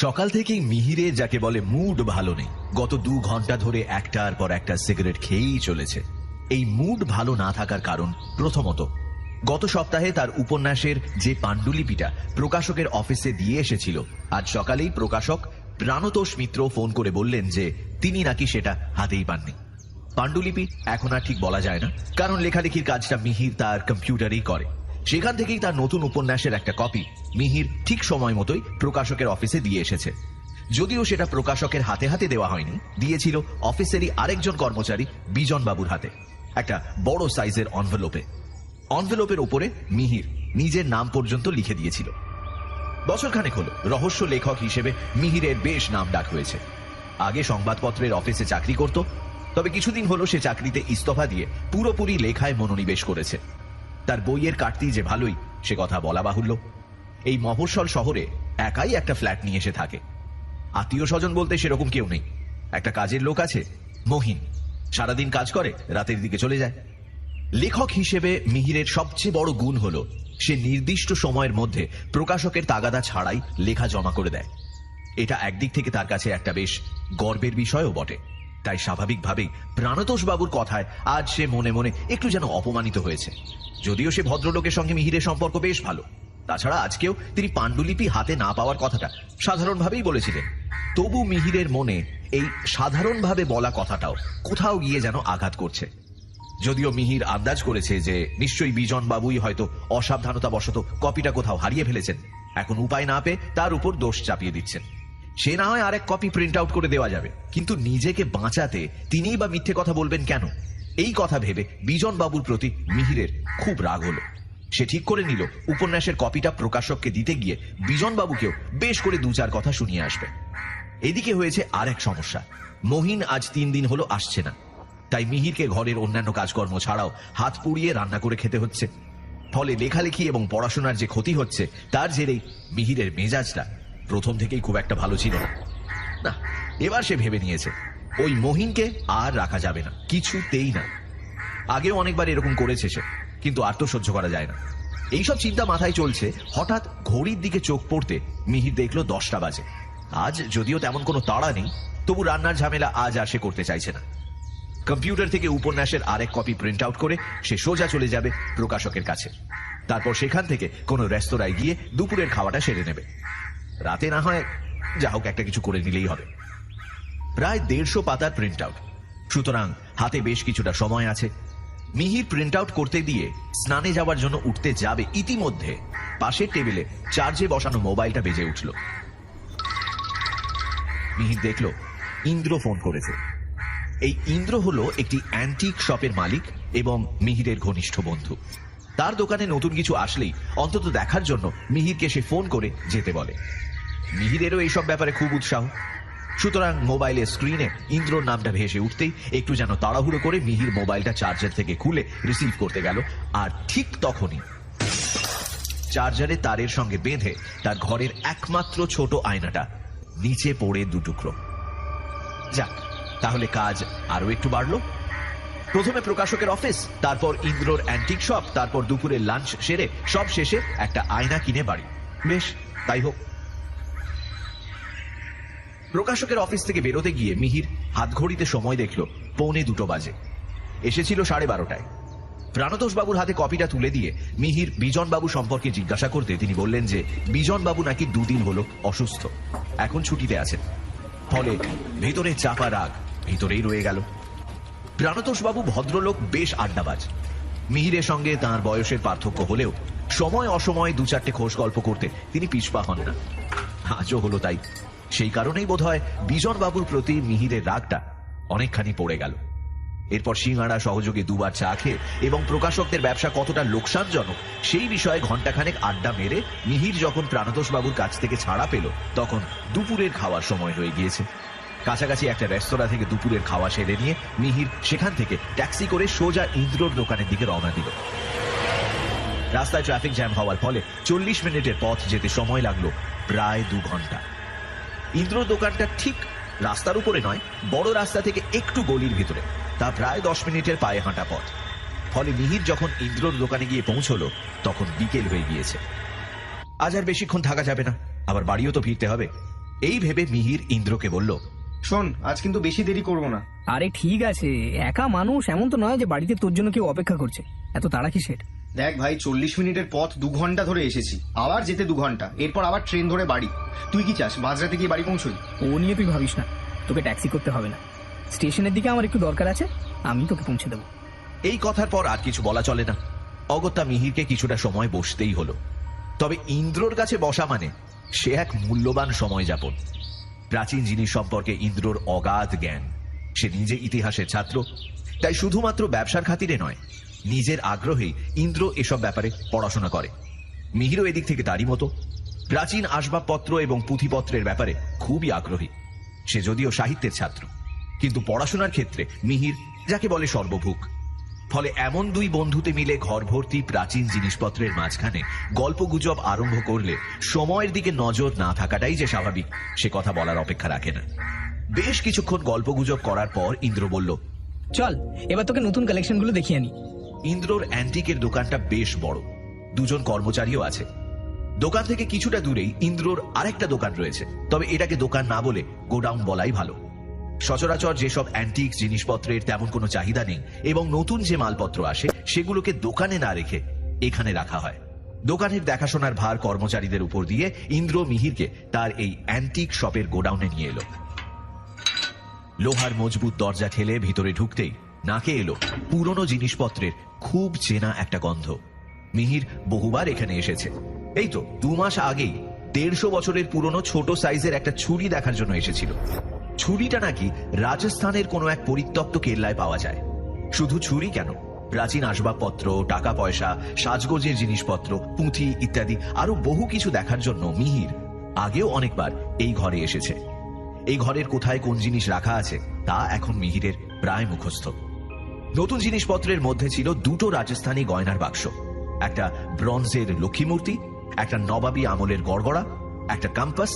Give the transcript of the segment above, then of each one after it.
সকাল থেকেই মিহিরের যাকে বলে মুড ভালো নেই। গত 2 ঘন্টা ধরে একটার পর একটা সিগারেট খেয়েই চলেছে। এই মুড ভালো না থাকার কারণ, প্রথমত গত সপ্তাহে তার উপন্যাসের যে পাণ্ডুলিপিটা প্রকাশকের অফিসে দিয়ে এসেছিল, আজ সকালেই প্রকাশক প্রাণতোষ মিত্র ফোন করে বললেন যে তিনি নাকি সেটা হাতেই পাননি। পাণ্ডুলিপি এখন আর ঠিক বলা যায় না, কারণ লেখালেখির কাজটা মিহির তার কম্পিউটারেই করে। সেখান থেকেই তার নতুন উপন্যাসের একটা কপি মিহির ঠিক সময় মতোই প্রকাশকের অফিসে দিয়ে এসেছে। যদিও সেটা প্রকাশকের হাতে হাতে দেওয়া হয়নি, দিয়েছিল অফিসেরই আরেকজন কর্মচারী বিজন বাবুর হাতে, একটা বড় সাইজের এনভেলপে। এনভেলপের ওপরে মিহির নিজের নাম পর্যন্ত লিখে দিয়েছিল। বছরখানেক হলো রহস্য লেখক হিসেবে মিহিরের বেশ নাম ডাক হয়েছে। আগে সংবাদপত্রের অফিসে চাকরি করত, তবে কিছুদিন হলো সে চাকরিতে ইস্তফা দিয়ে পুরোপুরি লেখায় মনোনিবেশ করেছে। তার বইয়ের কাটতি যে ভালোই, সে কথা বলা বাহুল্য। এই মফস্বল শহরে একাই একটা ফ্ল্যাট নিয়ে এসে থাকে। আত্মীয় স্বজন বলতে সেরকম কেউ নেই। একটা কাজের লোক আছে, মহিন, সারাদিন কাজ করে, রাতের দিকে চলে যায়। লেখক হিসেবে মিহিরের সবচেয়ে বড় গুণ হলো সে নির্দিষ্ট সময়ের মধ্যে প্রকাশকের তাগাদা ছাড়াই লেখা জমা করে দেয়। এটা একদিক থেকে তার কাছে একটা বেশ গর্বের বিষয়ও বটে। তাই স্বাভাবিকভাবেই প্রাণতোষ বাবুর কথায় আজ সে মনে মনে একটু যেন অপমানিত হয়েছে। যদিও সে ভদ্রলোকের সঙ্গে মিহিরের সম্পর্ক বেশ ভালো, তাছাড়া আজকেও তিনি পাণ্ডুলিপি হাতে না পাওয়ার কথাটা সাধারণভাবেই বলেছিলেন। তবু মিহিরের মনে এই সাধারণভাবে বলা কথাটাও কোথাও গিয়ে যেন আঘাত করছে। যদিও মিহির আন্দাজ করেছে যে নিশ্চয়ই বিজন বাবুই হয়তো অসাবধানতাবশত কপিটা কোথাও হারিয়ে ফেলেছেন, এখন উপায় না পেয়ে তার উপর দোষ চাপিয়ে দিচ্ছেন। সে না হয় আরেক কপি প্রিন্ট আউট করে দেওয়া যাবে, কিন্তু নিজেকে বাঁচাতে তিনিই বা মিথ্যে কথা বলবেন কেন? এই কথা ভেবে বিজন বাবুর প্রতি মিহিরের খুব রাগ হলো। সে ঠিক করে নিল উপন্যাসের কপিটা প্রকাশককে দিতে গিয়ে বিজন বাবুকেও বেশ করে 2-4 কথা শুনিয়ে আসবে। এদিকে হয়েছে আর এক সমস্যা, মহিন আজ 3 দিন হলো আসছে না। তাই মিহিরকে ঘরের অন্যান্য কাজকর্ম ছাড়াও হাত পুড়িয়ে রান্না করে খেতে হচ্ছে। ফলে লেখালেখি এবং পড়াশোনার যে ক্ষতি হচ্ছে, তার জেরেই মিহিরের মেজাজটা প্রথম থেকেই খুব একটা ভালো ছিল না। এবার সে ভেবে নিয়েছে ওই মহিনকে আর রাখা যাবে না, কিছুতেই না। আগেও অনেকবার এরকম করেছে সে, কিন্তু আর তো সহ্য করা যায় না। এইসব চিন্তা মাথায় চলছে, হঠাৎ ঘড়ির দিকে চোখ পড়তে মিহির দেখলো 10টা বাজে। আজ যদিও তেমন কোনো তাড়া নেই, তবু রান্নার ঝামেলা আজ আর সে করতে চাইছে না। কম্পিউটার থেকে উপন্যাসের আরেক কপি প্রিন্ট আউট করে সে সোজা চলে যাবে প্রকাশকের কাছে। তারপর সেখান থেকে কোনো রেস্তোরাঁয় গিয়ে দুপুরের খাওয়াটা সেরে নেবে। রাতে না হয় যা হোক একটা কিছু করে নিলেই হবে। প্রায় 150 পাতার প্রিন্ট আউট, সুতরাং হাতে বেশ কিছুটা সময় আছে। মিহির প্রিন্ট আউট করতে দিয়ে স্নানে যাওয়ার জন্য উঠতে যাবে, ইতিমধ্যে পাশের টেবিলে চার্জে বসানো মোবাইলটা বেজে উঠল। মিহির দেখল ইন্দ্র ফোন করেছে। এই ইন্দ্র হলো একটি অ্যান্টিক শপের মালিক এবং মিহিরের ঘনিষ্ঠ বন্ধু। তার দোকানে নতুন কিছু আসলেই অন্তত দেখার জন্য মিহিরকে সে ফোন করে যেতে বলে। মিহিরেরও এইসব ব্যাপারে খুব উৎসাহ, সুতরাং মোবাইলের স্ক্রিনে ইন্দ্রর নামটা ভেসে উঠতেই একটু যেন তাড়াহুড়ো করে মিহির মোবাইলটা চার্জার থেকে খুলে রিসিভ করতে গেল। আর ঠিক তখনই চার্জারে তারের সঙ্গে বেঁধে তার ঘরের একমাত্র ছোট আয়নাটা নিচে পড়ে 2 টুকরো। যাক, তাহলে কাজ আরো একটু বাড়লো। প্রথমে প্রকাশকের অফিস, তারপর ইন্দ্রর অ্যান্টিক শপ, তারপর দুপুরের লাঞ্চ সেরে সব শেষে একটা আয়না কিনে বাড়ি। বেশ, তাই হোক। প্রকাশকের অফিস থেকে বেরোতে গিয়ে মিহির হাত ঘড়িতে সময় দেখল 1:45 বাজে। এসেছিল 12:30টায়। প্রাণতোষ বাবুর হাতে কপিটা তুলে দিয়ে মিহির বিজন বাবু সম্পর্কে জিজ্ঞাসা করতে তিনি বললেন যে বিজন বাবু নাকি 2 দিন হলো অসুস্থ, এখন ছুটিতে আছেন। ফলে ভিতরে চাপা রাগ ভিতরেই রয়ে গেল। প্রাণতোষ বাবু ভদ্রলোক, বেশ আড্ডাবাজ। মিহিরের সঙ্গে তাঁর বয়সের পার্থক্য হলেও সময় অসময়ে 2-4টে খোশ গল্প করতে তিনি পিছপা হন না। আজও হলো তাই। সেই কারণেই বোধহয় বিজন বাবুর প্রতি মিহিরের রাগটা অনেকখানি পড়ে গেল। এরপর সিঙ্গাড়া সহযোগে 2বার চা খেয়ে এবং প্রকাশকদের ব্যবসা কতটা লোকসানজনক সেই বিষয়ে ঘণ্টাখানেক আড্ডা মেরে মিহির যখন প্রাণতোষ বাবুর কাছ থেকে ছাড়া পেল, তখন দুপুরের খাওয়ার সময় হয়ে গিয়েছে। কাছাকাছি একটা রেস্তোরাঁ থেকে দুপুরের খাওয়া সেরে নিয়ে মিহির সেখান থেকে ট্যাক্সি করে সোজা ইন্দ্রর দোকানের দিকে রওনা দিল। রাস্তায় ট্রাফিক জ্যাম হওয়ার ফলে 40 মিনিটের পথ যেতে সময় লাগলো প্রায় 2 ঘন্টা। ইন্দ্রর দোকানটা ঠিক রাস্তার উপরে নয়, বড় রাস্তা থেকে একটু গলির ভিতরে, তা প্রায় 10 মিনিটের পায়ে হাঁটা পথ। ফলে মিহির যখন ইন্দ্রর দোকানে গিয়ে পৌঁছলো তখন বিকেল হয়ে গিয়েছে। আজ আর বেশিক্ষণ থাকা যাবে না, আবার বাড়িও তো ফিরতে হবে। এই ভেবে মিহির ইন্দ্রকে বলল, শোন, আজ কিন্তু বেশি দেরি করবো না। আরে ঠিক আছে, একা মানুষ, এমন তো নয় যে বাড়িতে তোর জন্য কেউ অপেক্ষা করছে। এত তাড়া কিসের? দেখ ভাই, 40 মিনিটের পথ 2 ঘন্টা ধরে এসেছি, আবার যেতে 2 ঘন্টা, এরপর আবার ট্রেন ধরে বাড়ি। তুই কি চাস মাঝরাতে গিয়ে বাড়ি পৌঁছই? ও নিয়ে তুই ভাবিস না, তোকে ট্যাক্সি করতে হবে না। স্টেশনের দিকে আমার একটু দরকার আছে, আমি তোকে পৌঁছে দেবো। এই কথার পর আর কিছু বলা চলে না। অগত্যা মিহিরকে কিছুটা সময় বসতেই হলো। তবে ইন্দ্রর কাছে বসা মানে সে এক মূল্যবান সময় যাপন। প্রাচীন জিনিস সম্পর্কে ইন্দ্রর অগাধ জ্ঞান। সে নিজে ইতিহাসের ছাত্র, তাই শুধুমাত্র ব্যবসার খাতিরে নয়, নিজের আগ্রহেই ইন্দ্র এসব ব্যাপারে পড়াশোনা করে। মিহিরও এদিক থেকে তারই মতো প্রাচীন আসবাবপত্র এবং পুঁথিপত্রের ব্যাপারে খুবই আগ্রহী। সে যদিও সাহিত্যের ছাত্র, কিন্তু পড়াশোনার ক্ষেত্রে মিহির যাকে বলে সর্বভুক। ফলে এমন দুই বন্ধুতে মিলে ঘর ভর্তি প্রাচীন জিনিসপত্রের মাঝখানে গল্পগুজব আরম্ভ করলে সময়ের দিকে নজর না থাকাটাই যে স্বাভাবিক, সে কথা বলার অপেক্ষা রাখে না। বেশ কিছুক্ষণ গল্পগুজব করার পর ইন্দ্র বলল, চল এবার তোকে নতুন কালেকশনগুলো দেখিয়ে আনি। ইন্দ্রর অ্যান্টিকের দোকানটা বেশ বড়, 2 জন কর্মচারীও আছে। দোকান থেকে কিছুটা দূরেই ইন্দ্রর আরেকটা দোকান রয়েছে, তবে এটাকে দোকান না বলে গোডাউন বলাই ভালো। সচরাচর যেসব অ্যান্টিক জিনিসপত্রের তেমন কোনো চাহিদা নেই এবং নতুন যে মালপত্র আসে সেগুলোকে দোকানে না রেখে এখানে রাখা হয়। দোকানের দেখাশোনার ভার কর্মচারীদের উপর দিয়ে ইন্দ্র মিহিরকে তার এই অ্যান্টিক শপের গোডাউনে নিয়ে এলো। লোহার মজবুত দরজা ঠেলে ভিতরে ঢুকতেই নাকে এলো পুরনো জিনিসপত্রের খুব চেনা একটা গন্ধ। মিহির বহুবার এখানে এসেছে। এই তো 2 মাস আগেই 150 বছরের পুরনো ছোট সাইজের একটা ছুরি দেখার জন্য এসেছিল। ছুরিটা নাকি রাজস্থানের কোনো এক পরিত্যক্ত কেল্লায় পাওয়া যায়। শুধু ছুরি কেন, প্রাচীন আসবাবপত্র, টাকা পয়সা, সাজগোজের জিনিসপত্র, পুঁথি ইত্যাদি আরো বহু কিছু দেখার জন্য মিহির আগেও অনেকবার এই ঘরে এসেছে। এই ঘরের কোথায় কোন জিনিস রাখা আছে তা এখন মিহিরের প্রায় মুখস্থ। নতুন জিনিসপত্রের মধ্যে ছিল 2টো রাজস্থানী গয়নার বাক্স, একটা ব্রোঞ্জের লক্ষ্মী মূর্তি, একটা নবাবী আমলের গড়গড়া, একটা কম্পাস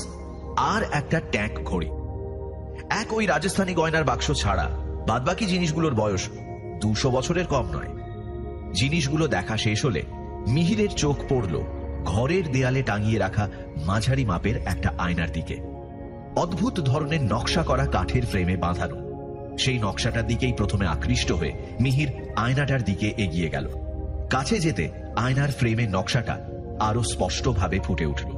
আর একটা ট্যাঙ্ক ঘড়ি। ওই রাজস্থানী গয়নার বাক্স ছাড়া বাদবাকি জিনিসগুলোর বয়স 200 বছরের কম নয়। জিনিসগুলো দেখা শেষ হলে মিহিরের চোখ পড়ল ঘরের দেয়ালে টাঙিয়ে রাখা মাঝারি মাপের একটা আয়নার দিকে। অদ্ভুত ধরনের নকশা করা কাঠের ফ্রেমে বাঁধানো। সেই নকশাটার দিকেই প্রথমে আকৃষ্ট হয়ে মিহির আয়নাটার দিকে এগিয়ে গেল। কাছে যেতে আয়নার ফ্রেমের নকশাটা আরো স্পষ্টভাবে ফুটে উঠল।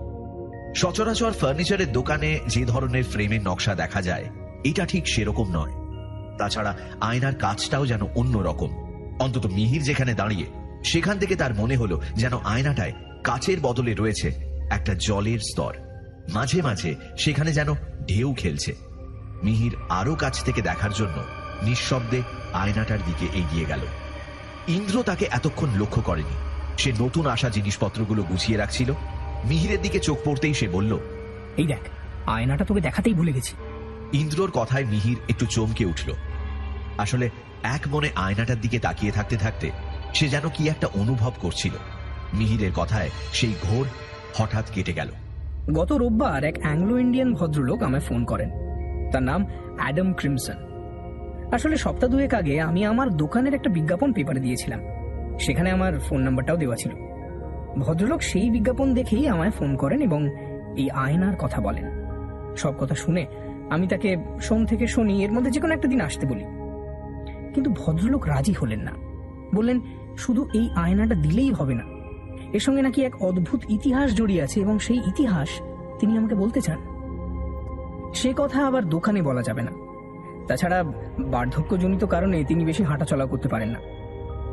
সচরাচর ফার্নিচারের দোকানে যে ধরনের ফ্রেমের নকশা দেখা যায় এটা ঠিক সেরকম নয়। তাছাড়া আয়নার কাজটাও যেন অন্য রকম। অন্তত মিহির যেখানে দাঁড়িয়ে সেখান থেকে তার মনে হলো যেন আয়নাটায় কাচের বদলে রয়েছে একটা জলের স্তর। মাঝে মাঝে সেখানে যেন ঢেউ খেলছে। মিহির আরো কাছ থেকে দেখার জন্য নিঃশব্দে আয়নাটার দিকে এগিয়ে গেল। ইন্দ্র তাকে এতক্ষণ লক্ষ্য করেনি। সে নতুন আসা জিনিসপত্রগুলো গুছিয়ে রাখছিল। মিহিরের দিকে চোখ পড়তেই সে বলল, এই দেখ, আয়নাটা তোকে দেখাতেই ভুলে গেছি। ইন্দ্রর কথায় মিহির একটু চমকে উঠল। আসলে এক মনে আয়নাটার দিকে তাকিয়ে থাকতে থাকতে সে যেন কি একটা অনুভব করছিল। মিহিরের কথায় সেই ঘোর হঠাৎ কেটে গেল। গত রোববার এক অ্যাংলো ইন্ডিয়ান ভদ্রলোক আমায় ফোন করেন। তার নাম অ্যাডাম ক্রিমসন। আসলে সপ্তাহ 2 আগে আমি আমার দোকানের একটা বিজ্ঞাপন পেপারে দিয়েছিলাম, সেখানে আমার ফোন নাম্বারটাও দেওয়া ছিল। ভদ্রলোক সেই বিজ্ঞাপন দেখেই আমায় ফোন করেন এবং এই আয়নার কথা বলেন। সব কথা শুনে আমি তাকে সোম থেকে শনি এর মধ্যে যে কোনো একটা দিন আসতে বলি, কিন্তু ভদ্রলোক রাজি হলেন না। বললেন শুধু এই আয়নাটা দিলেই হবে না, এর সঙ্গে নাকি এক অদ্ভুত ইতিহাস জড়িয়ে আছে এবং সেই ইতিহাস তিনি আমাকে বলতে চান। সে কথা আবার দোকানে বলা যাবে না। তাছাড়া বার্ধক্যজনিত কারণে তিনি বেশি হাঁটাচলা করতে পারেন না।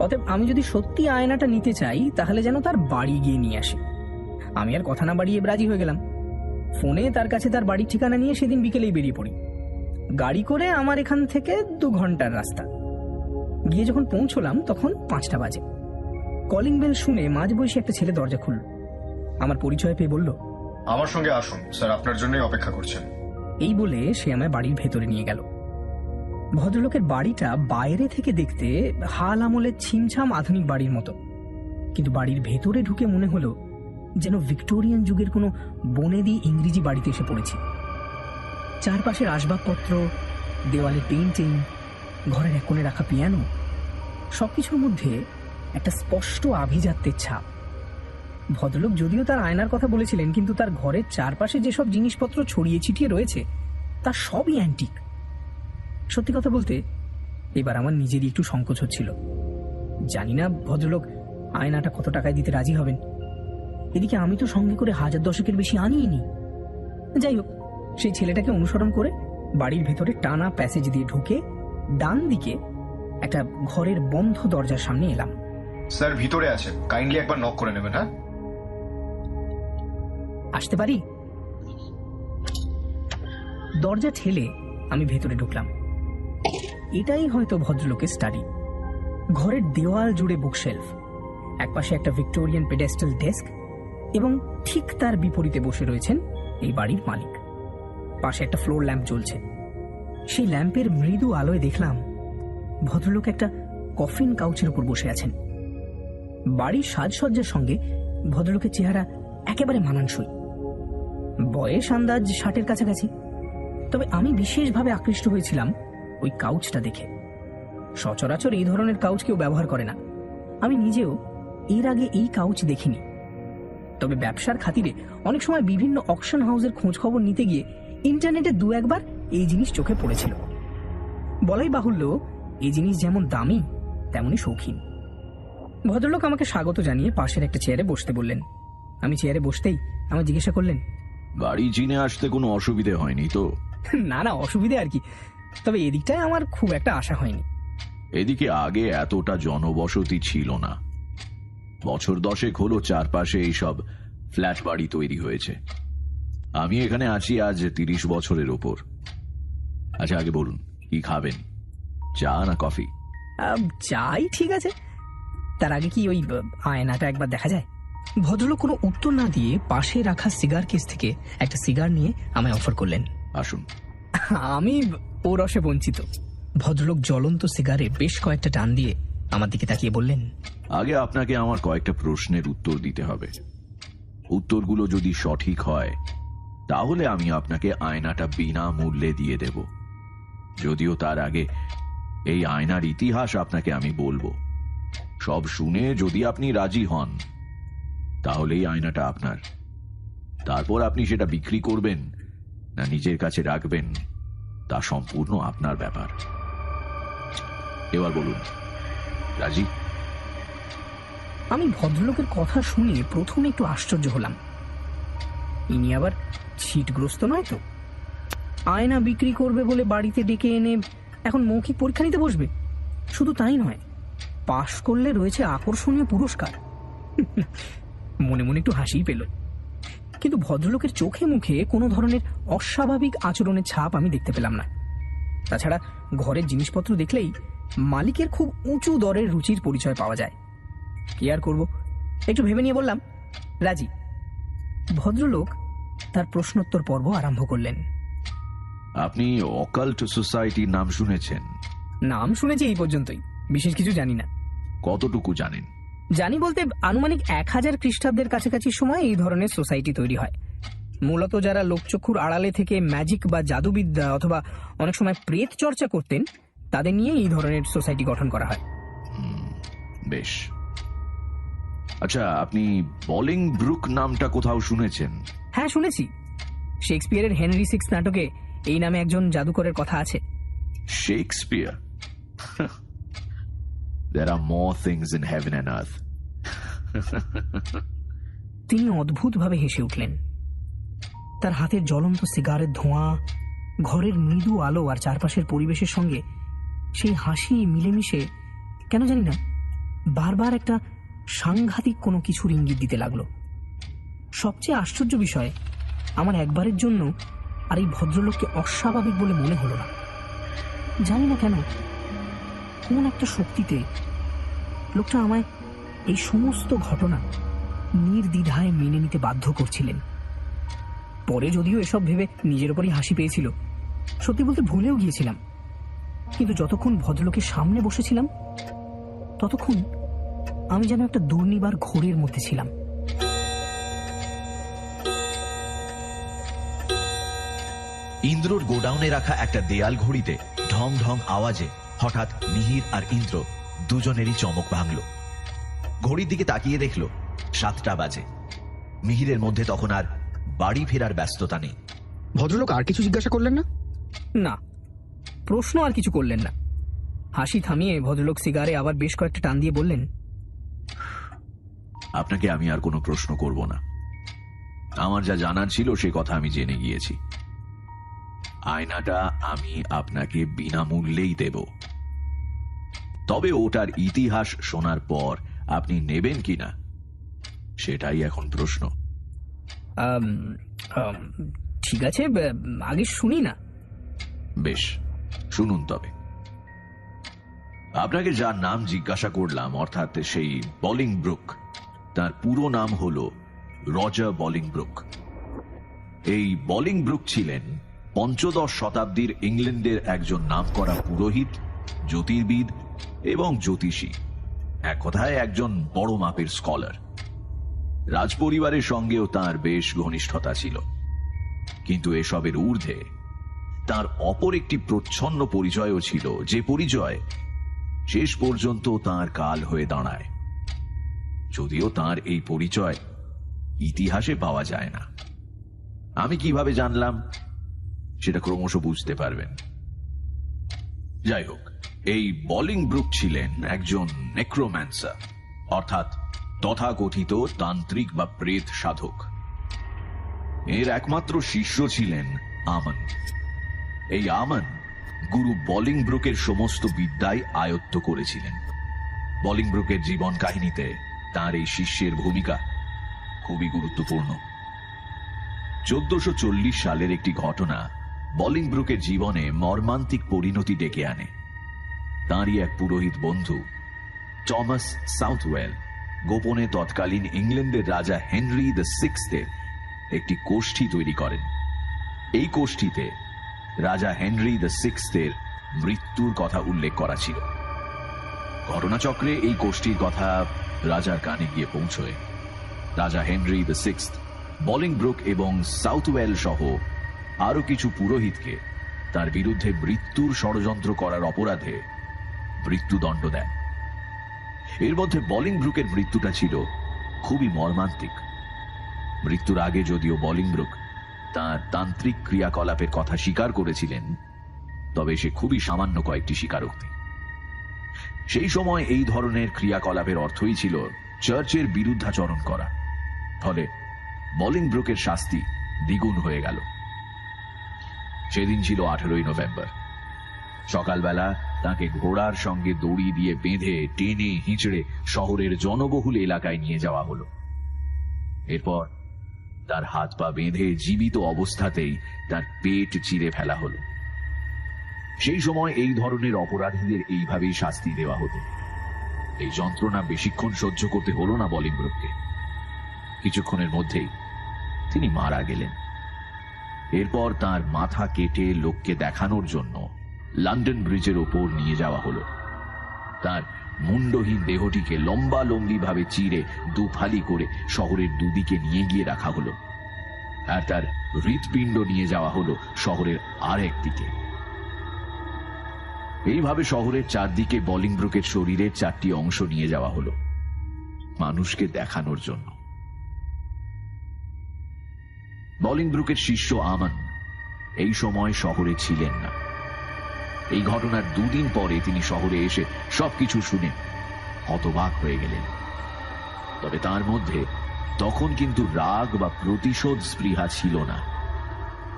অতএব আমি যদি সত্যি আয়নাটা নিতে চাই তাহলে যেন তার বাড়ি গিয়ে নিয়ে আসে। আমি আর কথা না বাড়িয়ে রাজি হয়ে গেলাম। ফোনে তার কাছে তার বাড়ির ঠিকানা নিয়ে সেদিন বিকেলেই বেরিয়ে পড়ি। গাড়ি করে আমার এখান থেকে 2 ঘন্টার রাস্তা। গিয়ে যখন পৌঁছলাম তখন 5টা বাজে। কলিং বেল শুনে মাঝবয়সী একটা ছেলে দরজা খুলল। আমার পরিচয় পেয়ে বলল, আমার সঙ্গে আসুন স্যার, আপনার জন্যই অপেক্ষা করছেন। এই বলে সে আমায় বাড়ির ভেতরে নিয়ে গেল। ভদ্রলোকের বাড়িটা বাইরে থেকে দেখতে হাল আমলের ছিমছাম আধুনিক বাড়ির মতো, কিন্তু বাড়ির ভেতরে ঢুকে মনে হলো যেন ভিক্টোরিয়ান যুগের কোনো বনেদি ইংরেজি বাড়িতে এসে পড়েছি। চারপাশের আসবাবপত্র, দেওয়ালে পেইন্টিং, ঘরের এক কোণে রাখা পিয়ানো, সবকিছুর মধ্যে একটা স্পষ্ট আভিজাত্যের ছাপ। ভদ্রলোক যদিও তার আয়নার কথা বলেছিলেন, কিন্তু তার ঘরের চারপাশে যেসব জিনিসপত্র ছড়িয়ে ছিটিয়ে রয়েছে তা সবই অ্যান্টিক। সত্যি কথা বলতে এবার আমার নিজেরই একটু সংকোচ হচ্ছিল। জানি না ভদ্রলোক আয়নাটা কত টাকায় দিতে রাজি হবেন। এদিকে আমি তো সঙ্গে করে 1000 বেশি আনিনি। যাই হোক, সেই ছেলেটাকে অনুসরণ করে বাড়ির ভেতরে টানা প্যাসেজ দিয়ে ঢুকে ডান দিকে একটা ঘরের বন্ধ দরজার সামনে এলাম। স্যার ভিতরে আছে, কাইন্ডলি একবার নক করে নেবেন। হ্যাঁ, আসতে পারি? দরজা ঠেলে আমি ভেতরে ঢুকলাম। এটাই হয়তো ভদ্রলোকের স্টাডি। ঘরের দেওয়াল জুড়ে বুকশেলফ, একপাশে একটা ভিক্টোরিয়ান পেডেস্টাল ডেস্ক এবং ঠিক তার বিপরীতে বসে রয়েছেন এই বাড়ির মালিক। পাশে একটা ফ্লোর ল্যাম্প জ্বলছে। সেই ল্যাম্পের মৃদু আলোয় দেখলাম ভদ্রলোক একটা কফিন কাউচের উপর বসে আছেন। বাড়ির সাজসজ্জার সঙ্গে ভদ্রলোকের চেহারা একেবারে মানানসই। বয়স আন্দাজ 60-এর কাছাকাছি। তবে আমি বিশেষভাবে আকৃষ্ট হয়েছিলাম ওই কাউচটা দেখে। সচরাচর এই ধরনের কাউচ কেউ ব্যবহার করে না। আমি নিজেও এর আগে এই কাউচ দেখিনি। তবে ব্যবসার খাতিরে অনেক সময় বিভিন্ন অকশন হাউসের খোঁজ খবর নিতে গিয়ে ইন্টারনেটে 2-1 এই জিনিস চোখে পড়েছিল। বলাই বাহুল্য, এই জিনিস যেমন দামি তেমনি শৌখিন। ভদ্রলোক আমাকে স্বাগত জানিয়ে পাশের একটা চেয়ারে বসতে বললেন। আমি চেয়ারে বসতেই আমায় জিজ্ঞাসা করলেন, বাড়ি চিনে আসতে কোনো অসুবিধে হয়নি তো? না না, অসুবিধে আর কি, তবে এদিকটায় আমার খুব একটা আশা হয়নি। এদিকে আগে এতটা জনবসতি ছিল না। বছর 10 হলো চারপাশে এইসব ফ্ল্যাট বাড়ি তৈরি হয়েছে। আমি এখানে আছি আজ 30 বছরের ওপর। আচ্ছা, আগে বলুন, কি খাবেন, চা না কফি? চাই, ঠিক আছে। তার আগে কি ওই আয়নাটা একবার দেখা যায়? ভদ্রলোক কোনো উত্তর না দিয়ে পাশে রাখা সিগার কেস থেকে একটা সিগার নিয়ে আমায় অফার করলেন। আসুন। আমি ও রসে বঞ্চিত। ভদ্রলোক জ্বলন্ত সিগারে বেশ কয়েকটা টান দিয়ে আমার দিকে তাকিয়ে বললেন, আগে আপনাকে আমার কয়েকটা প্রশ্নের উত্তর দিতে হবে। উত্তরগুলো যদি সঠিক হয় তাহলে আমি আপনাকে আয়নাটা বিনা মূল্যে দিয়ে দেব। যদিও তার আগে এই আয়নার ইতিহাস আপনাকে আমি বলবো। সব শুনে যদি আপনি রাজি হন তাহলে এই আয়নাটা আপনার। তারপর আপনি সেটা বিক্রি করবেন না নিজের কাছে রাখবেন তা সম্পূর্ণ আপনার ব্যাপার। এবার বলুন, রাজি? আমি ভদ্রলোকের কথা শুনে প্রথমে একটু আশ্চর্য হলাম। ইনি আবার ছিটগ্রস্ত নয় তো? আয়না বিক্রি করবে বলে বাড়িতে ডেকে এনে এখন মৌখিক পরীক্ষা নিতে বসবে? শুধু তাই নয়, পাশ করলে রয়েছে আকর্ষণীয় পুরস্কার। মনে মনে একটু হাসিই পেল। কিন্তু ভদ্রলোকের চোখে মুখে কোনো ধরনের অস্বাভাবিক আচরণের ছাপ আমি দেখতে পেলাম না। তাছাড়া ঘরের জিনিসপত্র দেখলেই মালিকের খুব উঁচু দরের রুচির পরিচয় পাওয়া যায়। কি আর করব, একটু ভেবে নিয়ে বললাম, রাজি। ভদ্রলোক তার প্রশ্নোত্তর পর্ব আরম্ভ করলেন। আপনি অকাল্ট সোসাইটির নাম শুনেছেন? নাম শুনেছি, এই পর্যন্তই, বিশেষ কিছু জানি না। কতটুকু জানেন? জানি বলতে আনুমানিক 1000 খ্রিস্টাব্দের কাছাকাছি সময় এই ধরনের সোসাইটি তৈরি হয়। মূলত যারা লোকচক্ষুর আড়ালে থেকে ম্যাজিক বা জাদুবিদ্যা অথবা অনেক সময় প্রেত চর্চা করতেন তাদের নিয়ে এই ধরনের সোসাইটি গঠন করা হয়। বেশ। আচ্ছা, আপনি বলিং ব্রুক নামটা কোথাও শুনেছেন? হ্যাঁ, শুনেছি। শেক্সপিয়ারের হেনরি 6 নাটকে এই নামে একজন জাদুকরের কথা আছে। Shakespeare? There are more things in heaven and earth. তিনি অদ্ভুতভাবে হেসে উঠলেন। তার হাতের জ্বলন্ত সিগারের ধোঁয়া, ঘরের মৃদু আলো আর চারপাশের পরিবেশের সঙ্গে সেই হাসি মিলেমিশে কেন জানি না বারবার একটা সাংঘাতিক কোনো কিছুর ইঙ্গিত দিতে লাগলো। সবচেয়ে আশ্চর্য বিষয়, আমার একবারের জন্য আর এই ভদ্রলোককে অস্বাভাবিক বলে মনে হলো না। জানি না কেন, কোন একটা শক্তিতে লোকটা আমায় এই সমস্ত ঘটনা নির্দ্বিধায় মেনে নিতে বাধ্য করছিলেন। পরে যদিও এসব ভেবে নিজের উপরই হাসি পেয়েছিল, সত্যি বলতে ভুলেও গিয়েছিলাম। কিন্তু যতক্ষণ ভদ্রলোকের সামনে বসেছিলাম ততক্ষণ আমি যেন একটা দুর্নিবার ঘোরের মধ্যে ছিলাম। ইন্দ্রর গোডাউনে রাখা একটা দেয়াল ঘড়িতে ঢং ঢং আওয়াজে হঠাৎ মিহির আর ইন্দ্র দুজনেরই চমক ভাঙল। ঘড়ির দিকে তাকিয়ে দেখল 7টা বাজে। মিহিরের মধ্যে তখন আর বাড়ি ফেরার ব্যস্ততা নেই। ভদ্রলোক আর কিছু জিজ্ঞাসা করলেন না? না, প্রশ্ন আর কিছু করলেন না। হাসি থামিয়ে ভদ্রলোক সিগারে আবার বেশ কয়েকটা টান দিয়ে বললেন, আপনাকে আমি আর কোনো প্রশ্ন করব না। আমার যা জানার ছিল সে কথা আমি জেনে গিয়েছি। আয়নাটা আমি আপনাকে বিনামূল্যেই দেব, তবে ওটার ইতিহাস শোনার পর আপনি নেবেন কিনা সেটাই এখন প্রশ্ন। "আম, আম, ঠিক আছে, আগে শুনি না।" বেশ, শুনুন তবে। আপনাকে যার নাম জিজ্ঞাসা করলাম, অর্থাৎ সেই বলিংব্রুক, তার পুরো নাম হল রজার বলিংব্রুক। এই বলিংব্রুক ছিলেন 15 শতাব্দীর ইংল্যান্ডের একজন নামকরা পুরোহিত, জ্যোতির্বিদ এবং জ্যোতিষী, এক কথায় একজন বড় মাপের স্কলার। রাজপরিবারের সঙ্গেও তার বেশ ঘনিষ্ঠতা ছিল, কিন্তু এসবের ঊর্ধ্বে তার অপর একটি প্রচ্ছন্ন পরিচয়ও ছিল, যে পরিচয় শেষ পর্যন্ত তার কাল হয়ে দাঁড়ায়, যদিও তার এই পরিচয় ইতিহাসে পাওয়া যায় না। আমি কিভাবে জানলাম সেটা ক্রমশ বুঝতে পারবেন। যাই হোক, এই বলিংব্রুক ছিলেন একজন নেক্রোম্যান্সার, অর্থাৎ তথাকথিত তান্ত্রিক বা প্রেত সাধক। এর একমাত্র শিষ্য ছিলেন আমন। এই আমন গুরু বলিংব্রুকের সমস্ত বিদ্যাই আয়ত্ত করেছিলেন। বলিংব্রুকের জীবন কাহিনীতে তার এই শিষ্যের ভূমিকা খুবই গুরুত্বপূর্ণ। 1440 সালের একটি ঘটনা বলিংব্রুকের জীবনে মর্মান্তিক পরিণতি ডেকে আনে। তাঁরই এক পুরোহিত বন্ধু টমাস সাউথওয়েল গোপনে তৎকালীন ইংল্যান্ডের রাজা হেনরি দ্য সিক্সথের একটি কোষ্ঠী তৈরি করেন। এই কোষ্ঠীতে রাজা হেনরি দ্য সিক্সথের মৃত্যুর কথা উল্লেখ করা ছিল। ঘটনাচক্রে এই কোষ্ঠীর কথা রাজার কানে গিয়ে পৌঁছয়। রাজা হেনরি দ্য সিক্সথ বলিংব্রুক এবং সাউথওয়েল সহ আরো কিছু পুরোহিতকে তার বিরুদ্ধে মৃত্যুর ষড়যন্ত্র করার অপরাধে মৃত্যুদণ্ড দেন। এর মধ্যে বলিংব্রুকের মৃত্যুটা ছিল খুবই মর্মান্তিক। মৃত্যুর আগে যদিও বলিংব্রুক তাঁর তান্ত্রিক ক্রিয়াকলাপের কথা স্বীকার করেছিলেন, তবে সে খুবই সামান্য কয়েকটি স্বীকারোক্তি। সেই সময় এই ধরনের ক্রিয়াকলাপের অর্থই ছিল চার্চের বিরুদ্ধাচরণ করা। ফলে বলিংব্রুকের শাস্তি দ্বিগুণ হয়ে গেল। সেদিন ছিল 18 নভেম্বর। সকালবেলা তাকে ঘোড়ার সঙ্গে দড়ি দিয়ে বেঁধে টেনে হিঁচড়ে শহরের জনবহুল এলাকায় নিয়ে যাওয়া হলো। এরপর তার হাত পা বেঁধে জীবিত অবস্থাতেই তার পেট চিরে ফেলা হলো। সেই সময় এই ধরনের অপরাধীদের এইভাবেই শাস্তি দেওয়া হতো। এই যন্ত্রণা বেশিক্ষণ সহ্য করতে হলো না বলিংব্রুককে। কিছুক্ষণের মধ্যেই তিনি মারা গেলেন। এরপর তার মাথা কেটে লোককে দেখানোর জন্য লন্ডন ব্রিজের ওপর নিয়ে যাওয়া হলো। তার মুন্ডহীন দেহটিকে লম্বালম্বি ভাবে চিরে দুফালি করে শহরের দুদিকে নিয়ে গিয়ে রাখা হলো, আর তার হৃৎপিণ্ড নিয়ে যাওয়া হলো শহরের আরেক দিকে। এইভাবে শহরের চারদিকে বলিংব্রুকের শরীরের 4টি অংশ নিয়ে যাওয়া হলো মানুষকে দেখানোর জন্য। বলিংব্রুকের শিষ্য আমান এই সময় শহরে ছিলেন না। এই ঘটনার 2 দিন পরে তিনি শহরে এসে সবকিছু শুনে হতবাক হয়ে গেলেন। তবে তার মধ্যে তখন কিন্তু রাগ বা প্রতিশোধ স্পৃহা ছিল না,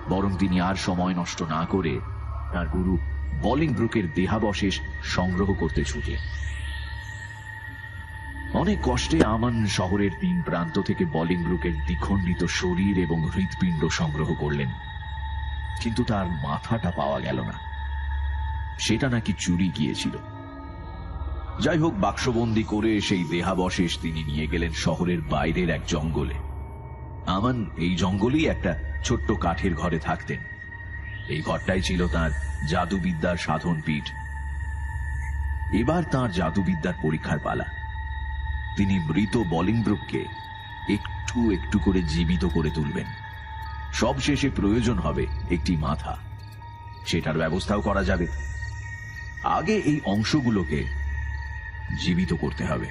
বরং তিনি আর সময় নষ্ট না করে তার গুরু বলিংব্রুকের দেহাবশেষ সংগ্রহ করতে ছুটলেন। অনেক কষ্টে আমান শহরের 3 প্রান্ত থেকে বলিংব্রুকের দ্বিখণ্ডিত শরীর এবং হৃৎপিণ্ড সংগ্রহ করলেন, কিন্তু তার মাথাটা পাওয়া গেল না। সেটা নাকি চুরি গিয়েছিল। যাই হোক, বাক্সবন্দি করে সেই দেহাবশেষ তিনি নিয়ে গেলেন শহরের বাইরের এক জঙ্গলে। আমান এই জঙ্গলেই একটা ছোট্ট কাঠের ঘরে থাকতেন। এই ঘরটাই ছিল তার জাদুবিদ্যার সাধন পীঠ। এবার তার জাদুবিদ্যার পরীক্ষার পালা। তিনি মৃত বলিংব্রুককে একটু একটু করে জীবিত করে তুলবেন। সবশেষে প্রয়োজন হবে একটি মাথা, সেটার ব্যবস্থাও করা যাবে। আগে এই অংশগুলোকে জীবিত করতে হবে।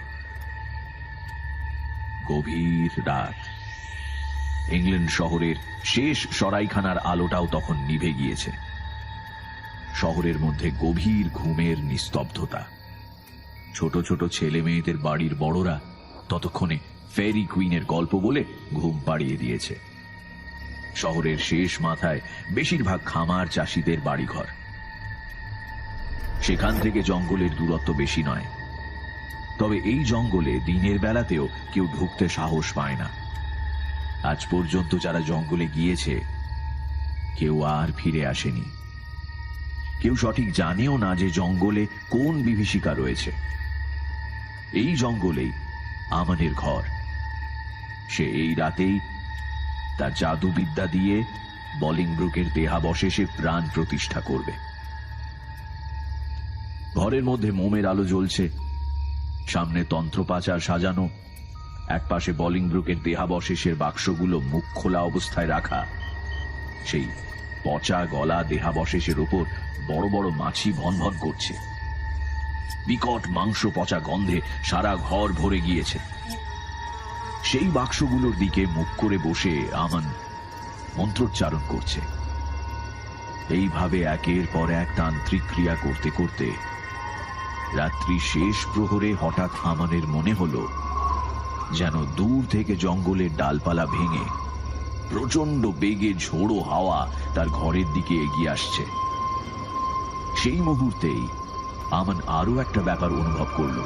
গভীর রাত, ইংল্যান্ড শহরের শেষ সরাইখানার আলোটাও তখন নিভে গিয়েছে। শহরের মধ্যে গভীর ঘুমের নিস্তব্ধতা। ছোট ছোট ছেলে মেয়েদের বাড়ির বড়রা ততক্ষণে ফেরি কুইনের গল্প বলে ঘুম পাড়িয়ে দিয়েছে। শহরের শেষ মাথায় বেশিরভাগ খামার চাষীদের বাড়িঘর। সেখান থেকে জঙ্গলের দূরত্ব বেশি নয়, তবে এই জঙ্গলে দিনের বেলাতেও কেউ ঢুকতে সাহস পায় না। আজ পর্যন্ত যারা জঙ্গলে গিয়েছে কেউ আর ফিরে আসেনি। কেউ সঠিক জানেও না যে জঙ্গলে কোন বিভীষিকা রয়েছে। এই জঙ্গলেই আমানের ঘর। সে এই রাতেই তার জাদুবিদ্যা দিয়ে বলিংব্রুকের দেহাবশেষে প্রাণ প্রতিষ্ঠা করবে। ঘরের মধ্যে মোমের আলো জ্বলছে, সামনে তন্ত্রপাচার সাজানো, একপাশে বলিংব্রুকের দেহাবশেষের বাক্সগুলো মুখ খোলা অবস্থায় রাখা। সেই পচা গলা দেহাবশেষের ওপর বড় বড় মাছি ভনভন করছে। বিকট মাংস পচা গন্ধে সারা ঘর ভরে গিয়েছে। সেই বাক্সগুলোর দিকে মুখ করে বসে আমান মন্ত্রোচ্চারণ করছে। এইভাবে একের পর এক তান্ত্রিক ক্রিয়া করতে করতে রাত্রি শেষ প্রহরে হঠাৎ আমানের মনে হলো যেন দূর থেকে জঙ্গলের ডালপালা ভেঙে প্রচন্ড বেগে ঝোড়ো হাওয়া তার ঘরের দিকে এগিয়ে আসছে। সেই মুহূর্তেই আমান আরো একটা ব্যাপার অনুভব করল।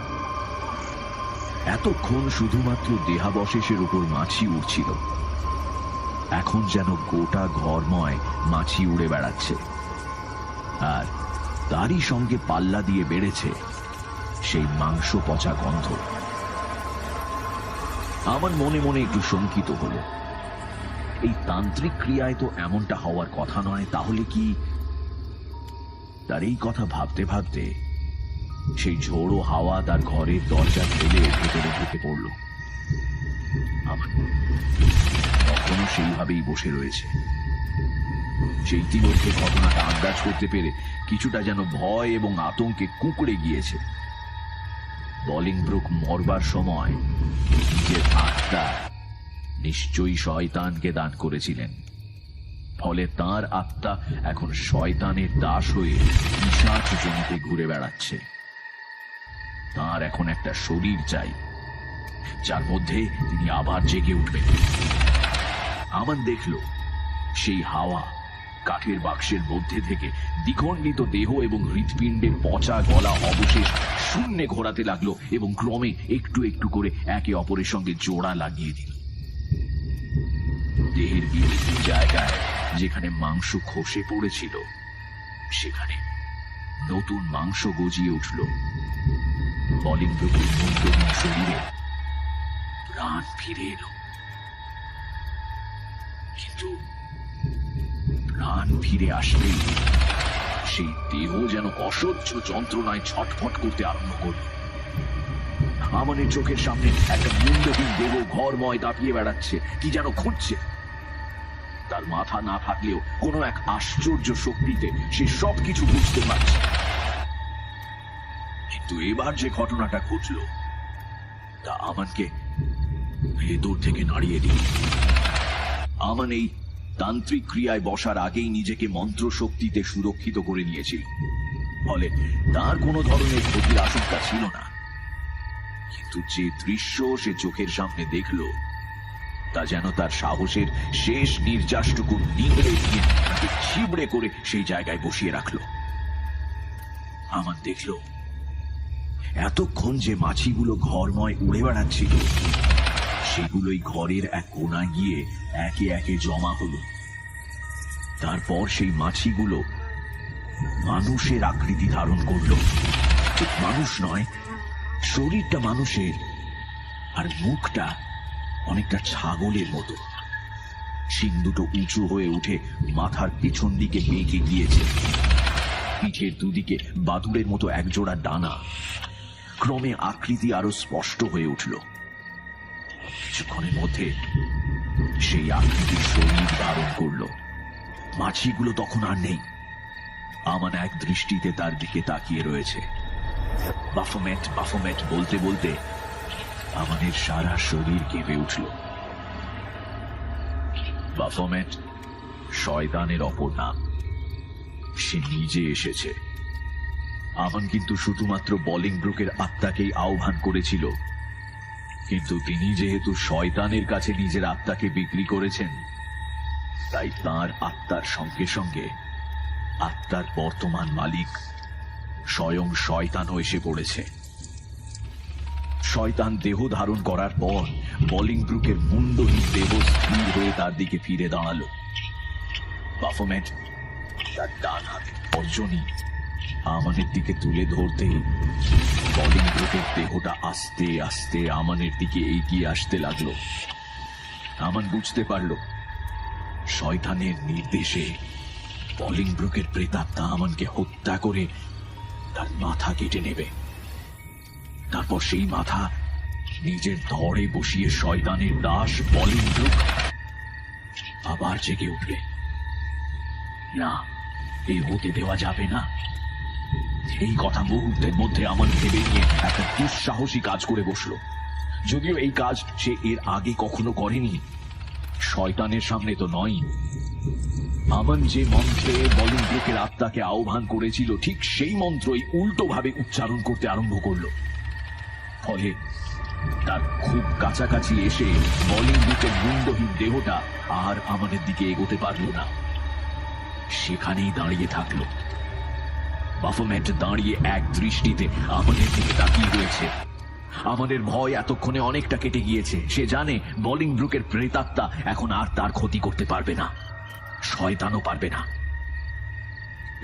এতক্ষণ শুধুমাত্র দেহাবশেষের উপর মাছি উড়ছিল, এখন যেন গোটা ঘরময় মাছি উড়ে বেড়াচ্ছে, আর তারই সঙ্গে পাল্লা দিয়ে বেড়েছে সেই মাংস পচা গন্ধ। আমার মনে মনে একটু শঙ্কিত হলো। এই তান্ত্রিক ক্রিয়ায় তো এমনটা হওয়ার কথা নয়, তাহলে কি? তার এই কথা ভাবতে ভাবতে সেই ঝোড়ো হাওয়া তার ঘরের দরজা ঠেলে ভেতরে ঢুকে পড়ল। আমার তখনও সেইভাবেই বসে রয়েছে। সেই ইতিমধ্যে ঘটনাটা আন্দাজ করতে পেরে কিছুটা যেন ভয় এবং আতঙ্কে কুঁকড়ে গিয়েছে। বলিংব্রুক মরবার সময় যে আত্মা নিশ্চয়ই শয়তানকে দান করেছিলেন, ফলে তার আত্মা এখন শয়তানের দাস হয়ে পিশাচ জমিতে ঘুরে বেড়াচ্ছে। তার এখন একটা শরীর চাই, যার মধ্যে তিনি আবার জেগে উঠবেন। আমান দেখল সেই হাওয়া কাঠের বাক্সের মধ্যে থেকে দ্বিখণ্ডিত দেহ এবং হৃৎপিণ্ডের পচা গলা অবশেষ শূন্যে ঘোরাতে লাগলো এবং ক্রমে একটু একটু করে একে অপরের সঙ্গে জোড়া লাগিয়ে দিল। দেহের বিভিন্ন জায়গায় যেখানে মাংস খসে পড়েছিল সেখানে নতুন মাংস গজিয়ে উঠল। বলিংব্রুকের মন্ত্রহীন শরীরে প্রাণ ফিরে এলো, কিন্তু প্রাণ ফিরে আসলেই সেই দেহ যেন অসহ্য যন্ত্রণায় ছটফট করতে আরম্ভ করল। আমানের চোখের সামনে একটা মুন্ডহীন দেহ ঘরময় দাপিয়ে বেড়াচ্ছে, কি যেন খুঁজছে। তার মাথা না থাকলেও কোনো এক আশ্চর্য শক্তিতে সে সবকিছু বুঝতে পারছে। কিন্তু এবার যে ঘটনাটা ঘটল তা আমানকে ভেতর থেকে নাড়িয়ে দিল। আমান এই তান্ত্রিক ক্রিয়ায় বসার আগেই নিজেকে মন্ত্র শক্তিতে সুরক্ষিত করে নিয়েছিল, ফলে তার কোনো ধরনের ক্ষতির আশঙ্কা ছিল না। কিন্তু যে দৃশ্য সে চোখের সামনে দেখল তা যেন তার সাহসের শেষ নির্যাসটুকু নিংড়ে দিয়ে তাকে ছিবড়ে করে সেই জায়গায় বসিয়ে রাখল। আমান দেখল এতক্ষণ যে মাছিগুলো ঘরময় উড়ে বেড়াচ্ছিল সেগুলোই ঘরের এক কোণায় গিয়ে একে একে জমা হলো। তারপর সেই মাছিগুলো মানুষের আকৃতি ধারণ করল। ঠিক মানুষ নয়, শরীরটা মানুষের, আর মুখটা অনেকটা ছাগলের মতো। শিং দুটো উঁচু হয়ে উঠে মাথার পেছন দিকে বেঁকে গিয়েছে। পিঠের দুদিকে বাদুড়ের মতো একজোড়া ডানা। ক্রমে আকৃতি আরো স্পষ্ট হয়ে উঠল। কিছুক্ষণের মধ্যে সেই আকৃতির শরীর ধারণ করল। মাছিগুলো তখন আর নেই। আমান এক দৃষ্টিতে তার দিকে তাকিয়ে রয়েছে। বাফোমেট বাফোমেট বলতে বলতে আমাদের সারা শরীর কেঁপে উঠল। বাফোমেট শয়তানের অপর নাম। সে নিজে এসেছে। আমান কিন্তু শুধুমাত্র বলিংব্রুকের আত্মাকেই আহ্বান করেছিল, কিন্তু তিনি যেহেতু শয়তানের কাছে নিজের আত্মাকে বিক্রি করেছেন, তাই তার আত্মার সঙ্গে সঙ্গে আত্মার বর্তমান মালিক স্বয়ং শয়তানও এসে পড়েছে। শয়তান দেহ ধারণ করার পর বলিংব্রুকের মুন্ডহীন দেহ স্থির হয়ে তার দিকে ফিরে দাঁড়ালো। বাফোমেট তার ডান হাতের তর্জনী আমানের দিকে তুলে ধরতে বলিংব্রুকের দেহটা আস্তে আস্তে আমানের দিকে এগিয়ে আসতে লাগলো। আমান বুঝতে পারল শয়তানের নির্দেশে বলিংব্রুকের প্রেতাত্মা আমানকে হত্যা করে তার মাথা কেটে নেবে। তারপর সেই মাথা নিজের ধরে বসিয়ে শয়তানের দাস বলিংব্রুক আবার জেগে উঠবে। না, এই হতে দেওয়া যাবে না। এই কথা মুহূর্তের মধ্যে আমান ভেবে নিয়ে একটা দুঃসাহসী কাজ করে বসলো। যদিও এই কাজ সে এর আগে কখনো করেনি, শয়তানের সামনে তো নয়। আমান যে মন্ত্রে বলিংব্রুকের আত্মাকে আহ্বান করেছিল, ঠিক সেই মন্ত্রই উল্টো ভাবে উচ্চারণ করতে আরম্ভ করলো। ফলে তার খুব কাছাকাছি এসে বলিংব্রুকের মুন্ডহীন দেহটা আর আমাদের দিকে এগোতে পারল না, সেখানেই দাঁড়িয়ে থাকলো। বাফোমেট দাঁড়িয়ে এক দৃষ্টিতে আমাদের দিকে তাকিয়ে রয়েছে। আমাদের ভয় এতক্ষণে অনেকটা কেটে গিয়েছে। সে জানে বলিংব্রুকের প্রেতাত্মা এখন আর তার ক্ষতি করতে পারবে না, শয়তানও পারবে না।